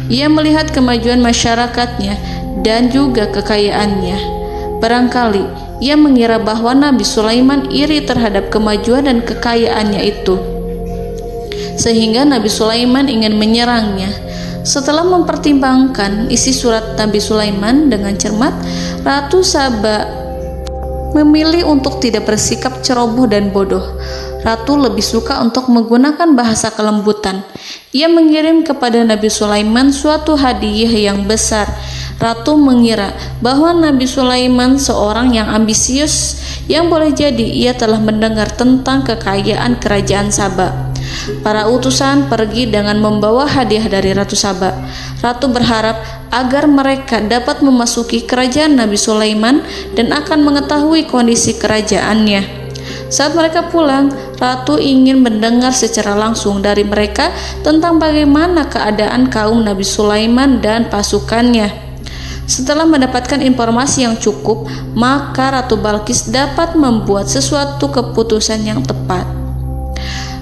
Ia melihat kemajuan masyarakatnya dan juga kekayaannya. Barangkali ia mengira bahwa Nabi Sulaiman iri terhadap kemajuan dan kekayaannya itu, sehingga Nabi Sulaiman ingin menyerangnya. Setelah mempertimbangkan isi surat Nabi Sulaiman dengan cermat, Ratu Saba memilih untuk tidak bersikap ceroboh dan bodoh. Ratu lebih suka untuk menggunakan bahasa kelembutan. Ia mengirim kepada Nabi Sulaiman suatu hadiah yang besar. Ratu mengira bahwa Nabi Sulaiman seorang yang ambisius, yang boleh jadi ia telah mendengar tentang kekayaan kerajaan Saba. Para utusan pergi dengan membawa hadiah dari Ratu Saba. Ratu berharap agar mereka dapat memasuki kerajaan Nabi Sulaiman dan akan mengetahui kondisi kerajaannya. Saat mereka pulang, Ratu ingin mendengar secara langsung dari mereka tentang bagaimana keadaan kaum Nabi Sulaiman dan pasukannya. Setelah mendapatkan informasi yang cukup, maka Ratu Balqis dapat membuat sesuatu keputusan yang tepat.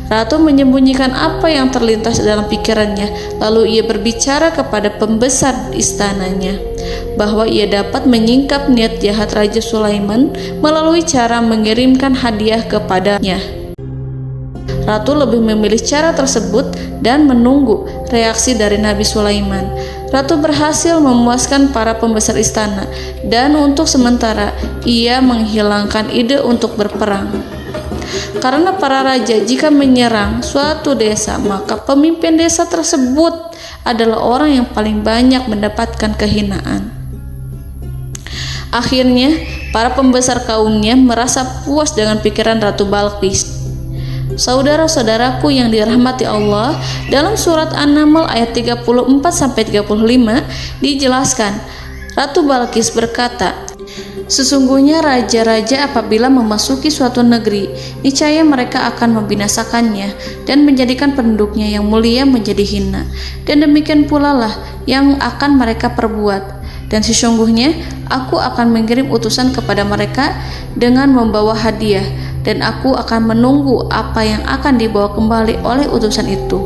Ratu menyembunyikan apa yang terlintas dalam pikirannya, lalu ia berbicara kepada pembesar istananya bahwa ia dapat menyingkap niat jahat Raja Sulaiman melalui cara mengirimkan hadiah kepadanya. Ratu lebih memilih cara tersebut dan menunggu reaksi dari Nabi Sulaiman. Ratu berhasil memuaskan para pembesar istana, dan untuk sementara ia menghilangkan ide untuk berperang. Karena para raja jika menyerang suatu desa, maka pemimpin desa tersebut adalah orang yang paling banyak mendapatkan kehinaan. Akhirnya, para pembesar kaumnya merasa puas dengan pikiran Ratu Balqis. Saudara-saudaraku yang dirahmati Allah, dalam surat An-Naml ayat 34-35 dijelaskan, Ratu Balqis berkata, "Sesungguhnya raja-raja apabila memasuki suatu negeri, niscaya mereka akan membinasakannya dan menjadikan penduduknya yang mulia menjadi hina. Dan demikian pula lah yang akan mereka perbuat. Dan sesungguhnya aku akan mengirim utusan kepada mereka dengan membawa hadiah, dan aku akan menunggu apa yang akan dibawa kembali oleh utusan itu."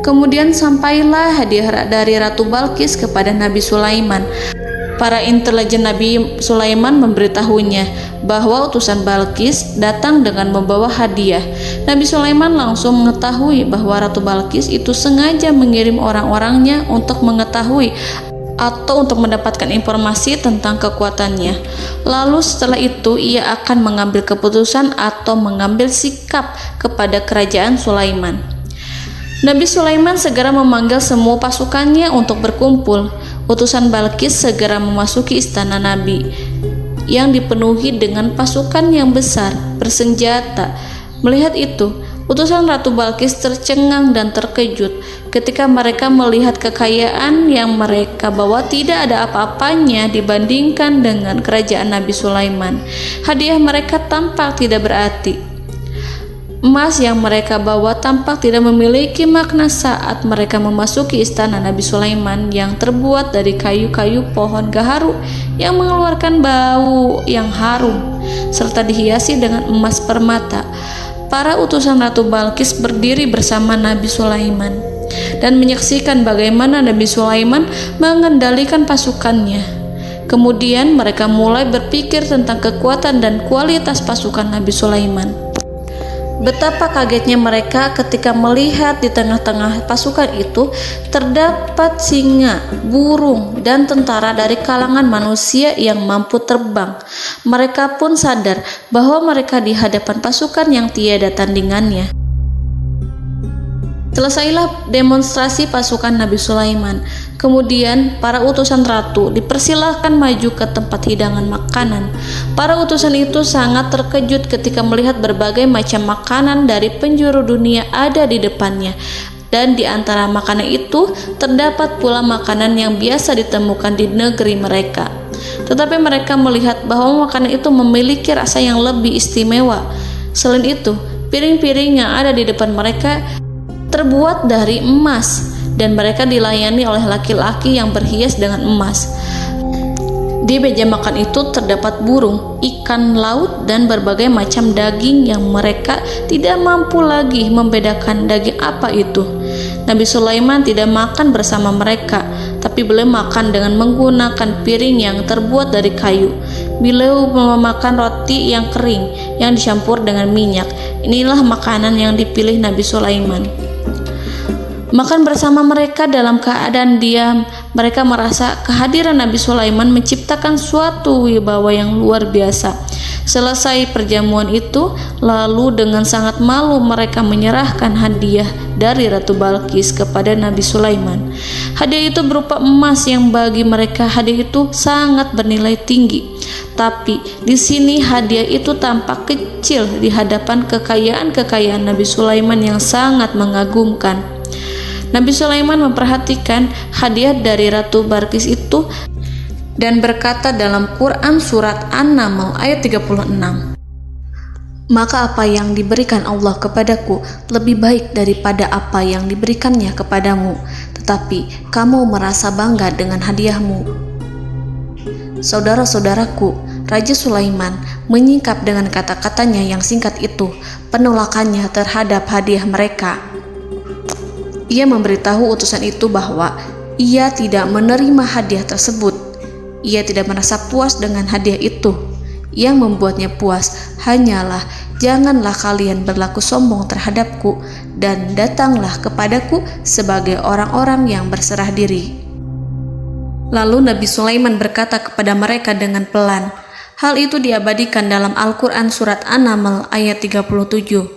Kemudian sampailah hadiah dari Ratu Balqis kepada Nabi Sulaiman. Para intelijen Nabi Sulaiman memberitahunya bahwa utusan Balqis datang dengan membawa hadiah. Nabi Sulaiman langsung mengetahui bahwa Ratu Balqis itu sengaja mengirim orang-orangnya untuk mengetahui atau untuk mendapatkan informasi tentang kekuatannya. Lalu setelah itu ia akan mengambil keputusan atau mengambil sikap kepada kerajaan Sulaiman. Nabi Sulaiman segera memanggil semua pasukannya untuk berkumpul. Utusan Balqis segera memasuki istana Nabi yang dipenuhi dengan pasukan yang besar bersenjata. Melihat itu, utusan Ratu Balqis tercengang dan terkejut ketika mereka melihat kekayaan yang mereka bawa tidak ada apa-apanya dibandingkan dengan kerajaan Nabi Sulaiman. Hadiah mereka tampak tidak berarti. Emas yang mereka bawa tampak tidak memiliki makna saat mereka memasuki istana Nabi Sulaiman yang terbuat dari kayu-kayu pohon gaharu yang mengeluarkan bau yang harum serta dihiasi dengan emas permata. Para utusan Ratu Balqis berdiri bersama Nabi Sulaiman dan menyaksikan bagaimana Nabi Sulaiman mengendalikan pasukannya. Kemudian mereka mulai berpikir tentang kekuatan dan kualitas pasukan Nabi Sulaiman. Betapa kagetnya mereka ketika melihat di tengah-tengah pasukan itu terdapat singa, burung, dan tentara dari kalangan manusia yang mampu terbang. Mereka pun sadar bahwa mereka di hadapan pasukan yang tiada tandingannya. Selesailah demonstrasi pasukan Nabi Sulaiman. Kemudian para utusan ratu dipersilahkan maju ke tempat hidangan makanan. Para utusan itu sangat terkejut ketika melihat berbagai macam makanan dari penjuru dunia ada di depannya. Dan di antara makanan itu terdapat pula makanan yang biasa ditemukan di negeri mereka. Tetapi mereka melihat bahwa makanan itu memiliki rasa yang lebih istimewa. Selain itu, piring-piring yang ada di depan mereka terbuat dari emas dan mereka dilayani oleh laki-laki yang berhias dengan emas. Di meja makan itu terdapat burung, ikan laut, dan berbagai macam daging yang mereka tidak mampu lagi membedakan daging apa itu. Nabi Sulaiman tidak makan bersama mereka, tapi beliau makan dengan menggunakan piring yang terbuat dari kayu. Beliau memakan roti yang kering yang dicampur dengan minyak. Inilah makanan yang dipilih Nabi Sulaiman. Makan bersama mereka dalam keadaan diam, mereka merasa kehadiran Nabi Sulaiman menciptakan suatu wibawa yang luar biasa. Selesai perjamuan itu, lalu dengan sangat malu mereka menyerahkan hadiah dari Ratu Balqis kepada Nabi Sulaiman. Hadiah itu berupa emas yang bagi mereka hadiah itu sangat bernilai tinggi. Tapi di sini hadiah itu tampak kecil di hadapan kekayaan-kekayaan Nabi Sulaiman yang sangat mengagumkan. Nabi Sulaiman memperhatikan hadiah dari Ratu Balqis itu dan berkata dalam Quran surat An-Naml ayat 36, "Maka apa yang diberikan Allah kepadaku lebih baik daripada apa yang diberikannya kepadamu, tetapi kamu merasa bangga dengan hadiahmu." Saudara-saudaraku, Raja Sulaiman menyingkap dengan kata-katanya yang singkat itu penolakannya terhadap hadiah mereka. Ia memberitahu utusan itu bahwa ia tidak menerima hadiah tersebut. Ia tidak merasa puas dengan hadiah itu. Yang membuatnya puas hanyalah, "Janganlah kalian berlaku sombong terhadapku dan datanglah kepadaku sebagai orang-orang yang berserah diri." Lalu Nabi Sulaiman berkata kepada mereka dengan pelan. Hal itu diabadikan dalam Al-Quran surat An-Naml ayat 37.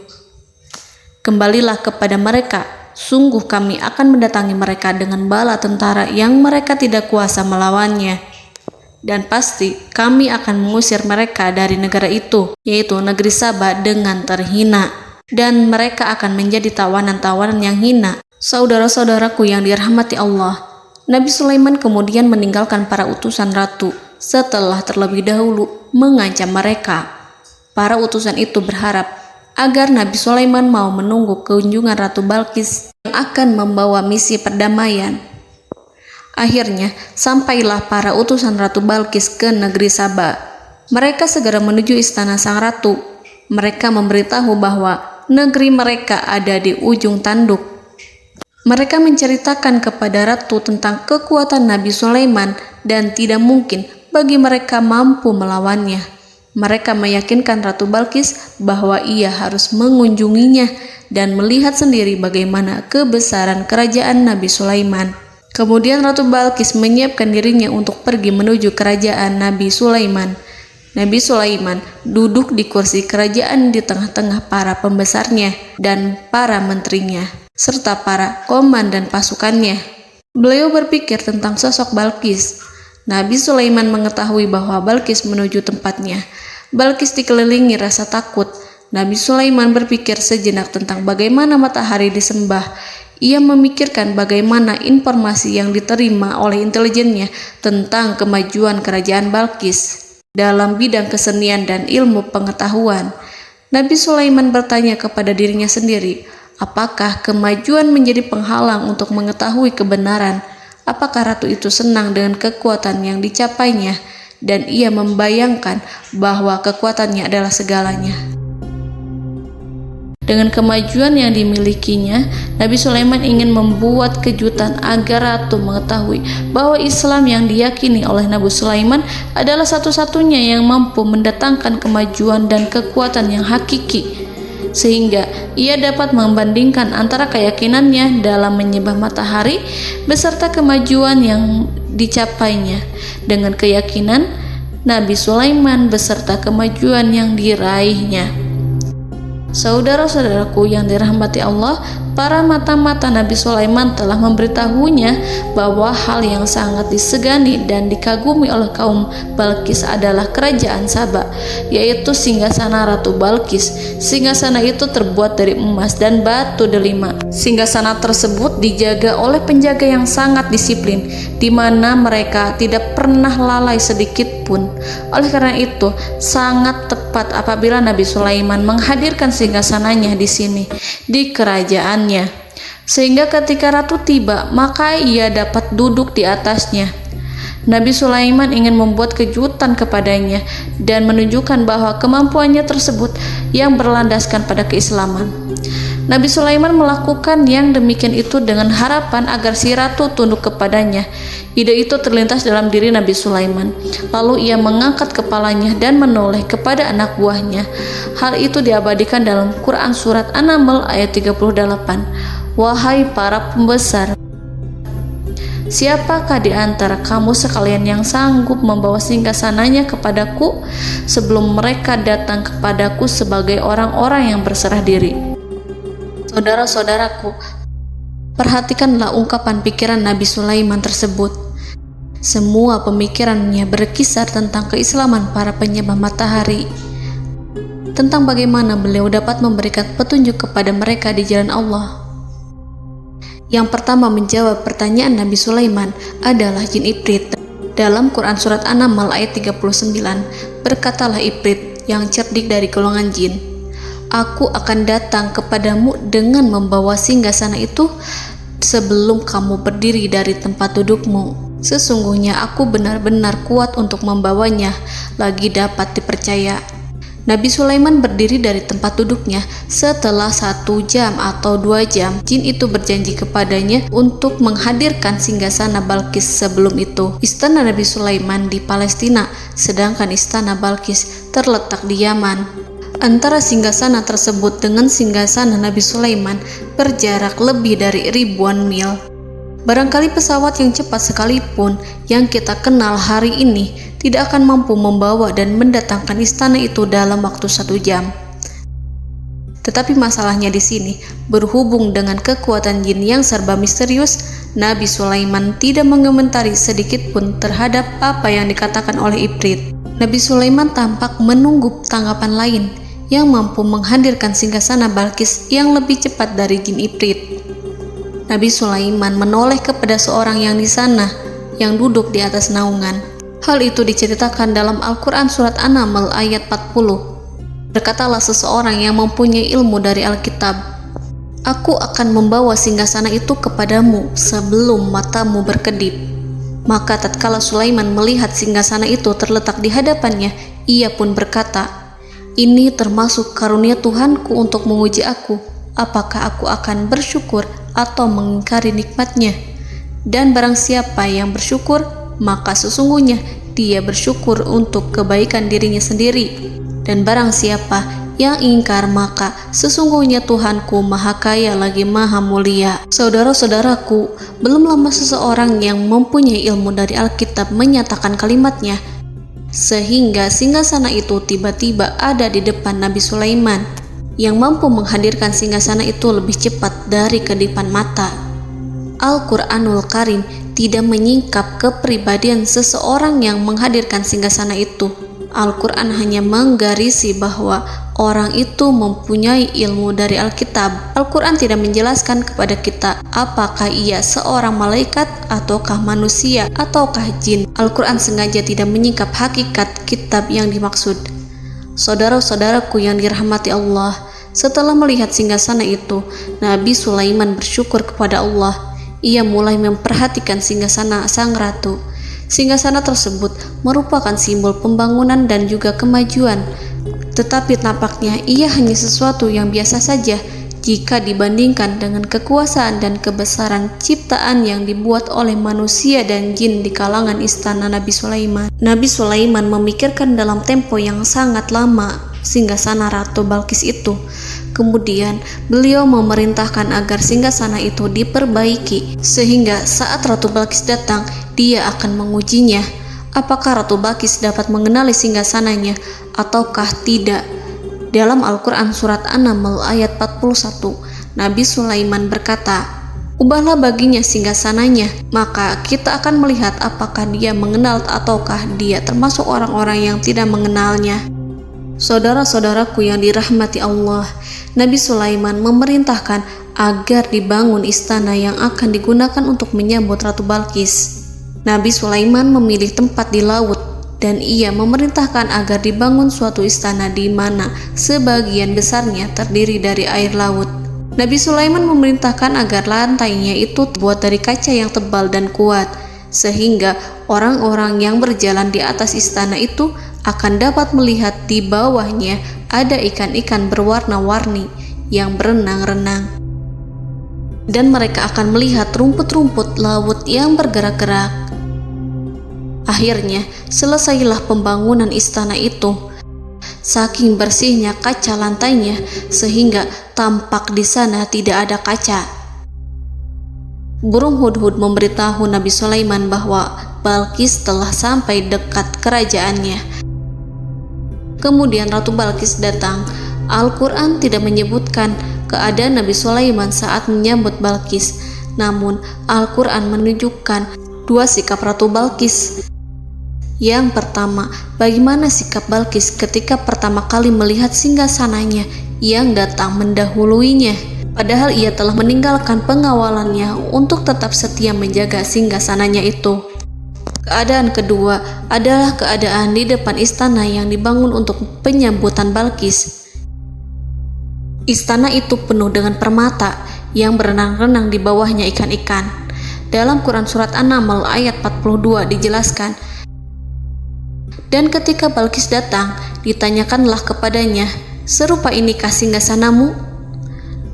"Kembalilah kepada mereka. Sungguh kami akan mendatangi mereka dengan bala tentara yang mereka tidak kuasa melawannya. Dan pasti kami akan mengusir mereka dari negara itu, yaitu negeri Saba, dengan terhina. Dan mereka akan menjadi tawanan-tawanan yang hina." Saudara-saudaraku yang dirahmati Allah, Nabi Sulaiman kemudian meninggalkan para utusan ratu setelah terlebih dahulu mengancam mereka. Para utusan itu berharap agar Nabi Sulaiman mau menunggu kunjungan Ratu Balqis yang akan membawa misi perdamaian. Akhirnya, sampailah para utusan Ratu Balqis ke negeri Saba. Mereka segera menuju istana sang ratu. Mereka memberitahu bahwa negeri mereka ada di ujung tanduk. Mereka menceritakan kepada ratu tentang kekuatan Nabi Sulaiman dan tidak mungkin bagi mereka mampu melawannya. Mereka meyakinkan Ratu Balqis bahwa ia harus mengunjunginya dan melihat sendiri bagaimana kebesaran kerajaan Nabi Sulaiman. Kemudian Ratu Balqis menyiapkan dirinya untuk pergi menuju kerajaan Nabi Sulaiman. Nabi Sulaiman duduk di kursi kerajaan di tengah-tengah para pembesarnya dan para menterinya, serta para komandan pasukannya. Beliau berpikir tentang sosok Balqis. Nabi Sulaiman mengetahui bahwa Balqis menuju tempatnya. Balqis dikelilingi rasa takut. Nabi Sulaiman berpikir sejenak tentang bagaimana matahari disembah. Ia memikirkan bagaimana informasi yang diterima oleh intelijennya tentang kemajuan kerajaan Balqis dalam bidang kesenian dan ilmu pengetahuan. Nabi Sulaiman bertanya kepada dirinya sendiri, apakah kemajuan menjadi penghalang untuk mengetahui kebenaran? Apakah ratu itu senang dengan kekuatan yang dicapainya? Dan ia membayangkan bahwa kekuatannya adalah segalanya. Dengan kemajuan yang dimilikinya, Nabi Sulaiman ingin membuat kejutan agar ratu mengetahui bahwa Islam yang diyakini oleh Nabi Sulaiman adalah satu-satunya yang mampu mendatangkan kemajuan dan kekuatan yang hakiki, sehingga ia dapat membandingkan antara keyakinannya dalam menyembah matahari beserta kemajuan yang dicapainya dengan keyakinan Nabi Sulaiman beserta kemajuan yang diraihnya. Saudara-saudaraku yang dirahmati Allah, para mata-mata Nabi Sulaiman telah memberitahunya bahwa hal yang sangat disegani dan dikagumi oleh kaum Balqis adalah kerajaan Saba, yaitu singgasana Ratu Balqis. Singgasana itu terbuat dari emas dan batu delima. Singgasana tersebut dijaga oleh penjaga yang sangat disiplin, di mana mereka tidak pernah lalai sedikit pun. Oleh karena itu, sangat tepat apabila Nabi Sulaiman menghadirkan singgasananya di sini, di kerajaannya. sehingga ketika ratu tiba, maka ia dapat duduk di atasnya. Nabi Sulaiman ingin membuat kejutan kepadanya dan menunjukkan bahwa kemampuannya tersebut yang berlandaskan pada keislaman. Nabi Sulaiman melakukan yang demikian itu dengan harapan agar si ratu tunduk kepadanya. Ide itu terlintas dalam diri Nabi Sulaiman. Lalu ia mengangkat kepalanya dan menoleh kepada anak buahnya. Hal itu diabadikan dalam Quran Surat An-Naml ayat 38. Wahai para pembesar, siapakah di antara kamu sekalian yang sanggup membawa singgasananya kepadaku sebelum mereka datang kepadaku sebagai orang-orang yang berserah diri? Saudara-saudaraku, perhatikanlah ungkapan pikiran Nabi Sulaiman tersebut. Semua pemikirannya berkisar tentang keislaman para penyembah matahari, tentang bagaimana beliau dapat memberikan petunjuk kepada mereka di jalan Allah. Yang pertama menjawab pertanyaan Nabi Sulaiman adalah jin Ifrit. Dalam Quran Surat An-Naml ayat 39, berkatalah Ifrit yang cerdik dari golongan jin, "Aku akan datang kepadamu dengan membawa singgasana itu sebelum kamu berdiri dari tempat dudukmu. Sesungguhnya aku benar-benar kuat untuk membawanya, lagi dapat dipercaya." Nabi Sulaiman berdiri dari tempat duduknya. Setelah 1 jam atau 2 jam, jin itu berjanji kepadanya untuk menghadirkan singgasana Balkis. Sebelum itu, istana Nabi Sulaiman di Palestina, sedangkan istana Balkis terletak di Yaman. Antara singgasana tersebut dengan singgasana Nabi Sulaiman berjarak lebih dari ribuan mil. Barangkali pesawat yang cepat sekalipun yang kita kenal hari ini tidak akan mampu membawa dan mendatangkan istana itu dalam waktu 1 jam. Tetapi masalahnya di sini, berhubung dengan kekuatan jin yang serba misterius, Nabi Sulaiman tidak mengomentari sedikit pun terhadap apa yang dikatakan oleh Ifrit. Nabi Sulaiman tampak menunggu tanggapan lain yang mampu menghadirkan singgasana Balkis yang lebih cepat dari jin Ifrit. Nabi Sulaiman menoleh kepada seorang yang di sana, yang duduk di atas naungan. Hal itu diceritakan dalam Al-Quran Surat An-Naml ayat 40. Berkatalah seseorang yang mempunyai ilmu dari Alkitab, "Aku akan membawa singgasana itu kepadamu sebelum matamu berkedip." Maka tatkala Sulaiman melihat singgasana itu terletak di hadapannya, ia pun berkata, "Ini termasuk karunia Tuhanku untuk menguji aku, apakah aku akan bersyukur atau mengingkari nikmatnya? Dan barang siapa yang bersyukur, maka sesungguhnya dia bersyukur untuk kebaikan dirinya sendiri. Dan barang siapa yang ingkar, maka sesungguhnya Tuhanku maha kaya lagi maha mulia." Saudara-saudaraku, belum lama seseorang yang mempunyai ilmu dari Alkitab menyatakan kalimatnya, sehingga singgasana itu tiba-tiba ada di depan Nabi Sulaiman, yang mampu menghadirkan singgasana itu lebih cepat dari kedipan mata. Al-Quranul Karim tidak menyingkap kepribadian seseorang yang menghadirkan singgasana itu. Al-Quran hanya menggarisi bahwa orang itu mempunyai ilmu dari Alkitab. Al-Quran tidak menjelaskan kepada kita apakah ia seorang malaikat ataukah manusia ataukah jin. Al-Quran sengaja tidak menyingkap hakikat kitab yang dimaksud. Saudara-saudaraku yang dirahmati Allah, setelah melihat singgasana itu, Nabi Sulaiman bersyukur kepada Allah. Ia mulai memperhatikan singgasana sang ratu. Singgasana tersebut merupakan simbol pembangunan dan juga kemajuan. Tetapi nampaknya ia hanya sesuatu yang biasa saja jika dibandingkan dengan kekuasaan dan kebesaran ciptaan yang dibuat oleh manusia dan jin di kalangan istana Nabi Sulaiman. Nabi Sulaiman memikirkan dalam tempo yang sangat lama singgasana Ratu Balkis itu. Kemudian beliau memerintahkan agar singgasana itu diperbaiki, sehingga saat Ratu Balkis datang, dia akan mengujinya. Apakah Ratu Balkis dapat mengenali singgasananya ataukah tidak? Dalam Al-Quran Surat An-Naml ayat 41, Nabi Sulaiman berkata, "Ubahlah baginya singgasananya, maka kita akan melihat apakah dia mengenal ataukah dia termasuk orang-orang yang tidak mengenalnya." Saudara-saudaraku yang dirahmati Allah, Nabi Sulaiman memerintahkan agar dibangun istana yang akan digunakan untuk menyambut Ratu Balkis. Nabi Sulaiman memilih tempat di laut, dan ia memerintahkan agar dibangun suatu istana di mana sebagian besarnya terdiri dari air laut. Nabi Sulaiman memerintahkan agar lantainya itu terbuat dari kaca yang tebal dan kuat, sehingga orang-orang yang berjalan di atas istana itu akan dapat melihat di bawahnya ada ikan-ikan berwarna-warni yang berenang-renang. Dan mereka akan melihat rumput-rumput laut yang bergerak-gerak. Akhirnya, selesailah pembangunan istana itu. Saking bersihnya kaca lantainya, sehingga tampak di sana tidak ada kaca. Burung hudhud memberitahu Nabi Sulaiman bahwa Balkis telah sampai dekat kerajaannya. Kemudian Ratu Balkis datang. Al-Quran tidak menyebutkan keadaan Nabi Sulaiman saat menyambut Balkis, namun Al-Quran menunjukkan dua sikap Ratu Balkis. Yang pertama, bagaimana sikap Balkis ketika pertama kali melihat singgasananya yang datang mendahuluinya, padahal ia telah meninggalkan pengawalannya untuk tetap setia menjaga singgasananya itu. Keadaan kedua adalah keadaan di depan istana yang dibangun untuk penyambutan Balkis. Istana itu penuh dengan permata yang berenang-renang di bawahnya ikan-ikan. Dalam Quran Surat An-Naml ayat 42 dijelaskan, dan ketika Balkis datang, ditanyakanlah kepadanya, serupa inikah singgasanamu?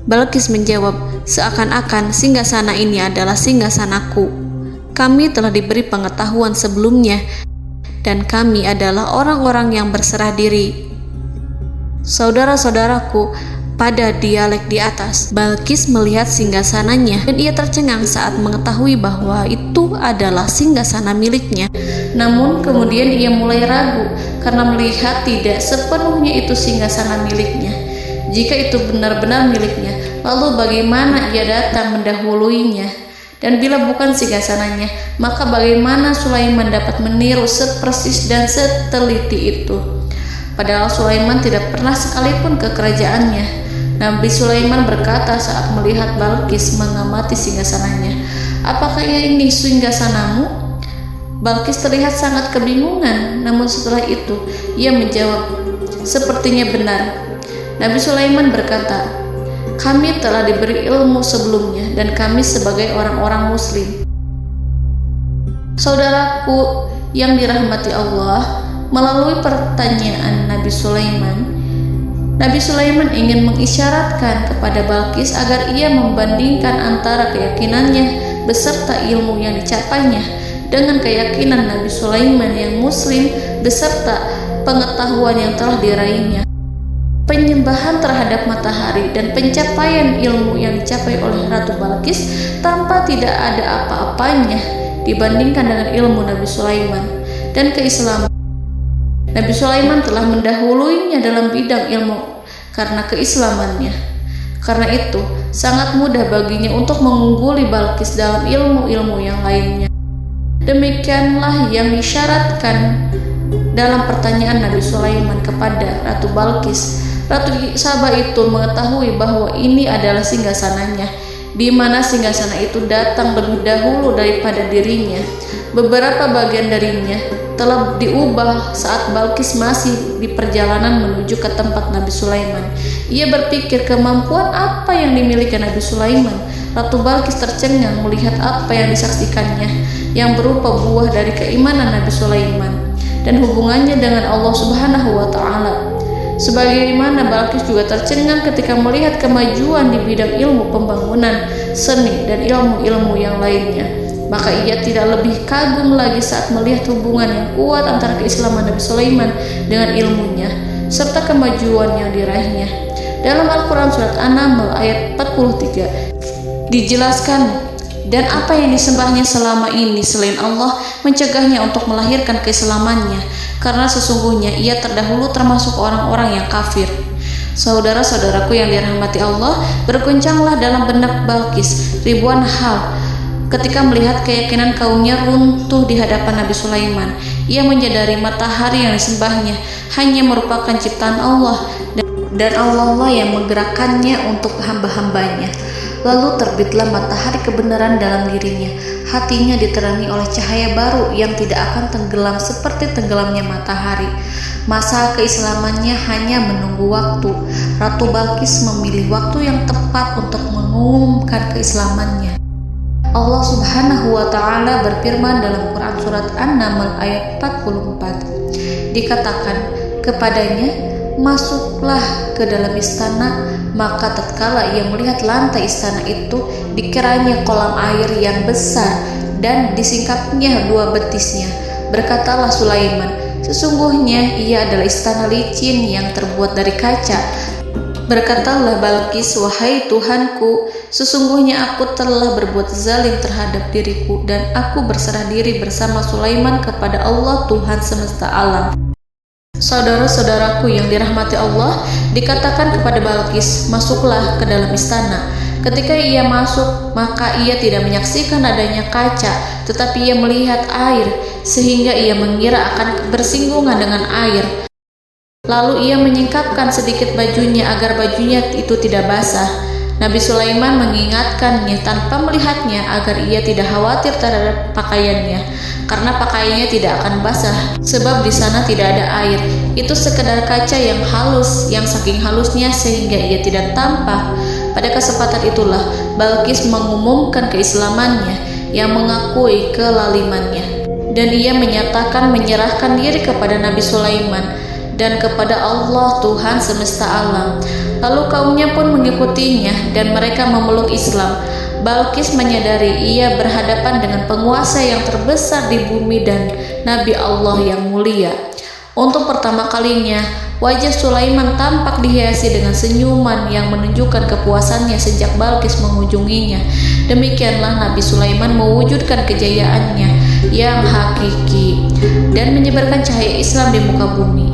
Balkis menjawab, seakan-akan singgasana ini adalah singgasanaku. Kami telah diberi pengetahuan sebelumnya, dan kami adalah orang-orang yang berserah diri. Saudara-saudaraku, pada dialek di atas, Balkis melihat singgasananya dan ia tercengang saat mengetahui bahwa itu adalah singgasana miliknya. Namun kemudian ia mulai ragu karena melihat tidak sepenuhnya itu singgasana miliknya. Jika itu benar-benar miliknya, lalu bagaimana ia datang mendahuluinya? Dan bila bukan singgasananya, maka bagaimana Sulaiman dapat meniru sepersis dan seteliti itu? Padahal Sulaiman tidak pernah sekalipun ke kerajaannya. Nabi Sulaiman berkata saat melihat Balkis mengamati singgasananya, apakah ini singgasanamu? Balkis terlihat sangat kebingungan, namun setelah itu ia menjawab, sepertinya benar. Nabi Sulaiman berkata, kami telah diberi ilmu sebelumnya dan kami sebagai orang-orang muslim. Saudaraku yang dirahmati Allah, melalui pertanyaan Nabi Sulaiman ingin mengisyaratkan kepada Balkis agar ia membandingkan antara keyakinannya beserta ilmu yang dicapainya dengan keyakinan Nabi Sulaiman yang muslim beserta pengetahuan yang telah diraihnya. Penyembahan terhadap matahari dan pencapaian ilmu yang dicapai oleh Ratu Balkis tanpa tidak ada apa-apanya dibandingkan dengan ilmu Nabi Sulaiman dan keislaman. Nabi Sulaiman telah mendahuluinya dalam bidang ilmu karena keislamannya. Karena itu, sangat mudah baginya untuk mengungguli Balkis dalam ilmu-ilmu yang lainnya. Demikianlah yang disyaratkan dalam pertanyaan Nabi Sulaiman kepada Ratu Balkis. Ratu Saba itu mengetahui bahwa ini adalah singgasananya, di mana singgasana itu datang lebih dahulu daripada dirinya. Beberapa bagian darinya telah diubah saat Balkis masih di perjalanan menuju ke tempat Nabi Sulaiman. Ia berpikir kemampuan apa yang dimiliki Nabi Sulaiman. Ratu Balkis tercengang melihat apa yang disaksikannya, yang berupa buah dari keimanan Nabi Sulaiman dan hubungannya dengan Allah Subhanahu wa Ta'ala. Sebagaimana Balkis juga tercengang ketika melihat kemajuan di bidang ilmu pembangunan, seni, dan ilmu-ilmu yang lainnya. Maka ia tidak lebih kagum lagi saat melihat hubungan yang kuat antara keislaman Nabi Sulaiman dengan ilmunya, serta kemajuan yang diraihnya. Dalam Al-Quran Surat An-Naml ayat 43 dijelaskan, dan apa yang disembahnya selama ini selain Allah mencegahnya untuk melahirkan keislamannya, karena sesungguhnya ia terdahulu termasuk orang-orang yang kafir. Saudara-saudaraku yang dirahmati Allah, berguncanglah dalam benak Balkis ribuan hal ketika melihat keyakinan kaumnya runtuh di hadapan Nabi Sulaiman. Ia menyadari matahari yang disembahnya hanya merupakan ciptaan Allah, dan Allah lah yang menggerakkannya untuk hamba-hambanya. Lalu terbitlah matahari kebenaran dalam dirinya. Hatinya diterangi oleh cahaya baru yang tidak akan tenggelam seperti tenggelamnya matahari. Masa keislamannya hanya menunggu waktu. Ratu Balqis memilih waktu yang tepat untuk mengumumkan keislamannya. Allah Subhanahu wa Ta'ala berfirman dalam Quran Surat An-Naml ayat 44. Dikatakan kepadanya, masuklah ke dalam istana. Maka tatkala ia melihat lantai istana itu, dikiranya kolam air yang besar dan disingkapnya 2 betisnya. Berkatalah Sulaiman, sesungguhnya ia adalah istana licin yang terbuat dari kaca. Berkatalah Balqis, wahai Tuhanku, sesungguhnya aku telah berbuat zalim terhadap diriku dan aku berserah diri bersama Sulaiman kepada Allah Tuhan semesta alam. Saudara-saudaraku yang dirahmati Allah, dikatakan kepada Balqis, masuklah ke dalam istana. Ketika ia masuk, maka ia tidak menyaksikan adanya kaca, tetapi ia melihat air, sehingga ia mengira akan bersinggungan dengan air. Lalu ia menyingkapkan sedikit bajunya agar bajunya itu tidak basah. Nabi Sulaiman mengingatkannya tanpa melihatnya agar ia tidak khawatir terhadap pakaiannya, karena pakaiannya tidak akan basah, sebab di sana tidak ada air. Itu sekedar kaca yang halus, yang saking halusnya sehingga ia tidak tampak. Pada kesempatan itulah Balqis mengumumkan keislamannya yang mengakui kelalimannya, dan ia menyatakan menyerahkan diri kepada Nabi Sulaiman dan kepada Allah Tuhan semesta alam. Lalu kaumnya pun mengikutinya dan mereka memeluk Islam. Balqis menyadari ia berhadapan dengan penguasa yang terbesar di bumi dan Nabi Allah yang mulia. Untuk pertama kalinya, wajah Sulaiman tampak dihiasi dengan senyuman yang menunjukkan kepuasannya sejak Balqis mengunjunginya. Demikianlah Nabi Sulaiman mewujudkan kejayaannya yang hakiki dan menyebarkan cahaya Islam di muka bumi.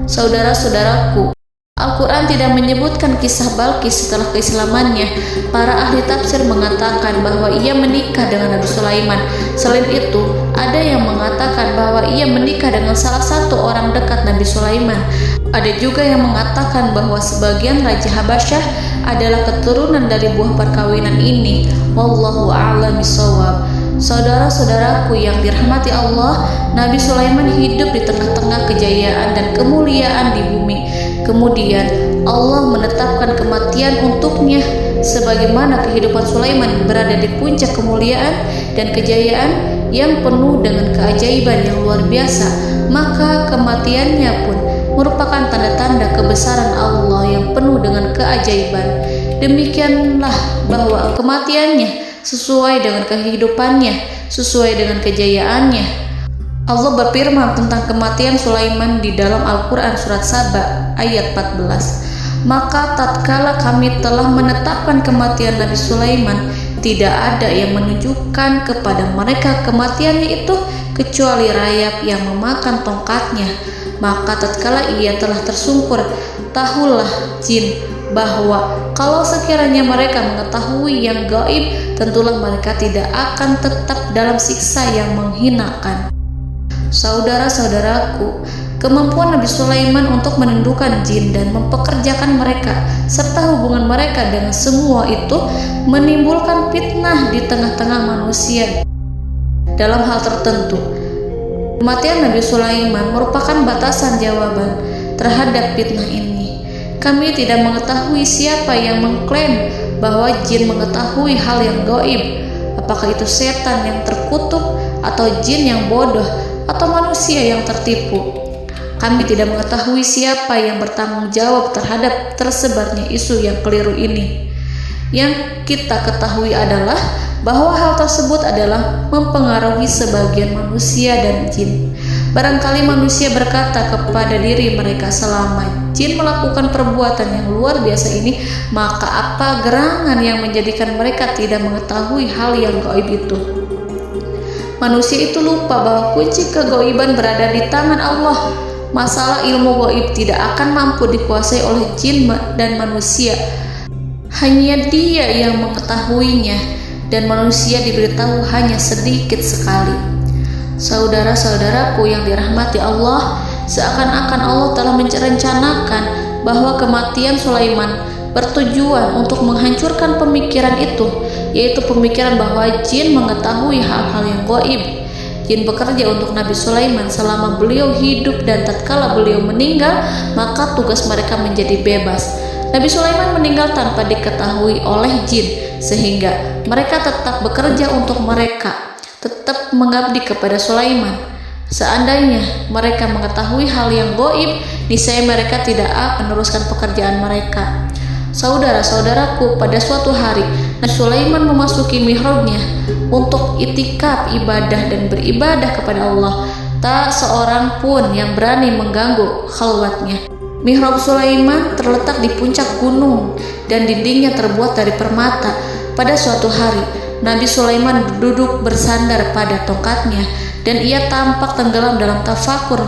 Saudara-saudaraku, Al-Quran tidak menyebutkan kisah Balqis setelah keislamannya. Para ahli tafsir mengatakan bahwa ia menikah dengan Nabi Sulaiman. Selain itu, ada yang mengatakan bahwa ia menikah dengan salah satu orang dekat Nabi Sulaiman. Ada juga yang mengatakan bahwa sebagian Raja Habasyah adalah keturunan dari buah perkawinan ini. Wallahu a'lam bishawab. Saudara-saudaraku yang dirahmati Allah, Nabi Sulaiman hidup di tengah-tengah kejayaan dan kemuliaan di bumi. Kemudian Allah menetapkan kematian untuknya, sebagaimana kehidupan Sulaiman berada di puncak kemuliaan dan kejayaan yang penuh dengan keajaiban yang luar biasa, maka kematiannya pun merupakan tanda-tanda kebesaran Allah yang penuh dengan keajaiban. Demikianlah bahwa kematiannya sesuai dengan kehidupannya, sesuai dengan kejayaannya. Allah berfirman tentang kematian Sulaiman di dalam Al-Quran Surat Saba ayat 14. Maka tatkala kami telah menetapkan kematian Nabi Sulaiman, tidak ada yang menunjukkan kepada mereka kematiannya itu kecuali rayap yang memakan tongkatnya. Maka tatkala ia telah tersungkur, tahulah jin bahwa kalau sekiranya mereka mengetahui yang gaib, tentulah mereka tidak akan tetap dalam siksa yang menghinakan. Saudara-saudaraku, kemampuan Nabi Sulaiman untuk menundukkan jin dan mempekerjakan mereka serta hubungan mereka dengan semua itu menimbulkan fitnah di tengah-tengah manusia. Dalam hal tertentu, kematian Nabi Sulaiman merupakan batasan jawaban terhadap fitnah ini. Kami tidak mengetahui siapa yang mengklaim bahwa jin mengetahui hal yang gaib, apakah itu setan yang terkutuk atau jin yang bodoh atau manusia yang tertipu. Kami tidak mengetahui siapa yang bertanggung jawab terhadap tersebarnya isu yang keliru ini. Yang kita ketahui adalah bahwa hal tersebut adalah mempengaruhi sebagian manusia dan jin. Barangkali manusia berkata kepada diri mereka, selama jin melakukan perbuatan yang luar biasa ini, maka apa gerangan yang menjadikan mereka tidak mengetahui hal yang gaib itu? Manusia itu lupa bahwa kunci kegaiban berada di tangan Allah. Masalah ilmu gaib tidak akan mampu dikuasai oleh jin dan manusia. Hanya Dia yang mengetahuinya, dan manusia diberitahu hanya sedikit sekali. Saudara-saudaraku yang dirahmati Allah, seakan-akan Allah telah merencanakan bahwa kematian Sulaiman bertujuan untuk menghancurkan pemikiran itu, yaitu pemikiran bahwa jin mengetahui hal-hal yang gaib. Jin bekerja untuk Nabi Sulaiman selama beliau hidup, dan tatkala beliau meninggal, maka tugas mereka menjadi bebas. Nabi Sulaiman meninggal tanpa diketahui oleh jin, sehingga mereka tetap bekerja untuk mereka, tetap mengabdi kepada Sulaiman. Seandainya mereka mengetahui hal yang gaib, niscaya mereka tidak akan meneruskan pekerjaan mereka. Saudara-saudaraku, pada suatu hari Nabi Sulaiman memasuki mihrabnya untuk itikaf ibadah dan beribadah kepada Allah. Tak seorang pun yang berani mengganggu khalwatnya. Mihrab Sulaiman terletak di puncak gunung dan dindingnya terbuat dari permata. Pada suatu hari Nabi Sulaiman duduk bersandar pada tongkatnya dan ia tampak tenggelam dalam tafakur.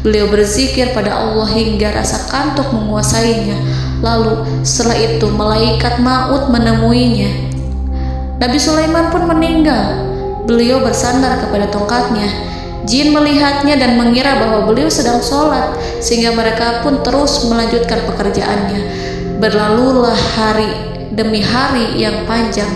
Beliau berzikir pada Allah hingga rasa kantuk menguasainya. Lalu setelah itu malaikat maut menemuinya. Nabi Sulaiman pun meninggal. Beliau bersandar kepada tongkatnya. Jin melihatnya dan mengira bahwa beliau sedang sholat, sehingga mereka pun terus melanjutkan pekerjaannya. Berlalulah hari demi hari yang panjang.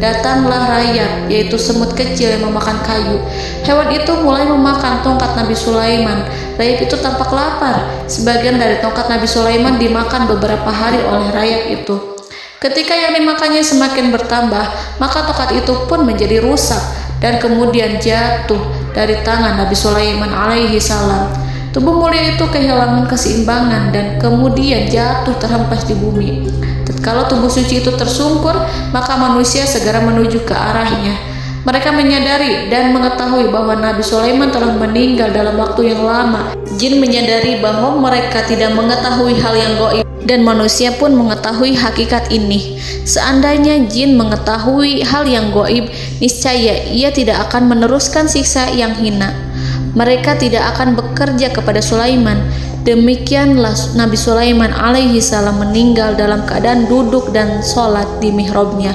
Datanglah rayap, yaitu semut kecil yang memakan kayu. Hewan itu mulai memakan tongkat Nabi Sulaiman. Rayap itu tampak lapar. Sebagian dari tongkat Nabi Sulaiman dimakan beberapa hari oleh rayap itu. Ketika yang dimakannya semakin bertambah, maka tongkat itu pun menjadi rusak dan kemudian jatuh dari tangan Nabi Sulaiman alaihi salam. Tubuh mulia itu kehilangan keseimbangan dan kemudian jatuh terhempas di bumi. Tatkala tubuh suci itu tersungkur, maka manusia segera menuju ke arahnya. Mereka menyadari dan mengetahui bahwa Nabi Sulaiman telah meninggal dalam waktu yang lama. Jin menyadari bahwa mereka tidak mengetahui hal yang gaib, dan manusia pun mengetahui hakikat ini. Seandainya jin mengetahui hal yang gaib, niscaya ia tidak akan meneruskan siksa yang hina. Mereka tidak akan bekerja kepada Sulaiman. Demikianlah Nabi Sulaiman alaihi salam meninggal dalam keadaan duduk dan sholat di mihrabnya.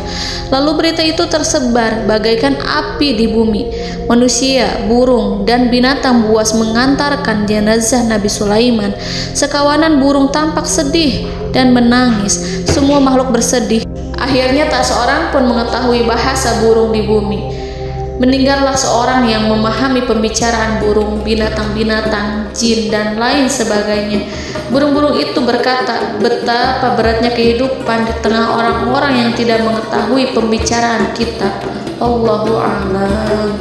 Lalu berita itu tersebar bagaikan api di bumi. Manusia, burung, dan binatang buas mengantarkan jenazah Nabi Sulaiman. Sekawanan burung tampak sedih dan menangis. Semua makhluk bersedih. Akhirnya tak seorang pun mengetahui bahasa burung di bumi. Meninggallah seorang yang memahami pembicaraan burung, binatang-binatang, jin, dan lain sebagainya. Burung-burung itu berkata, betapa beratnya kehidupan di tengah orang-orang yang tidak mengetahui pembicaraan kita. Allahu a'lam.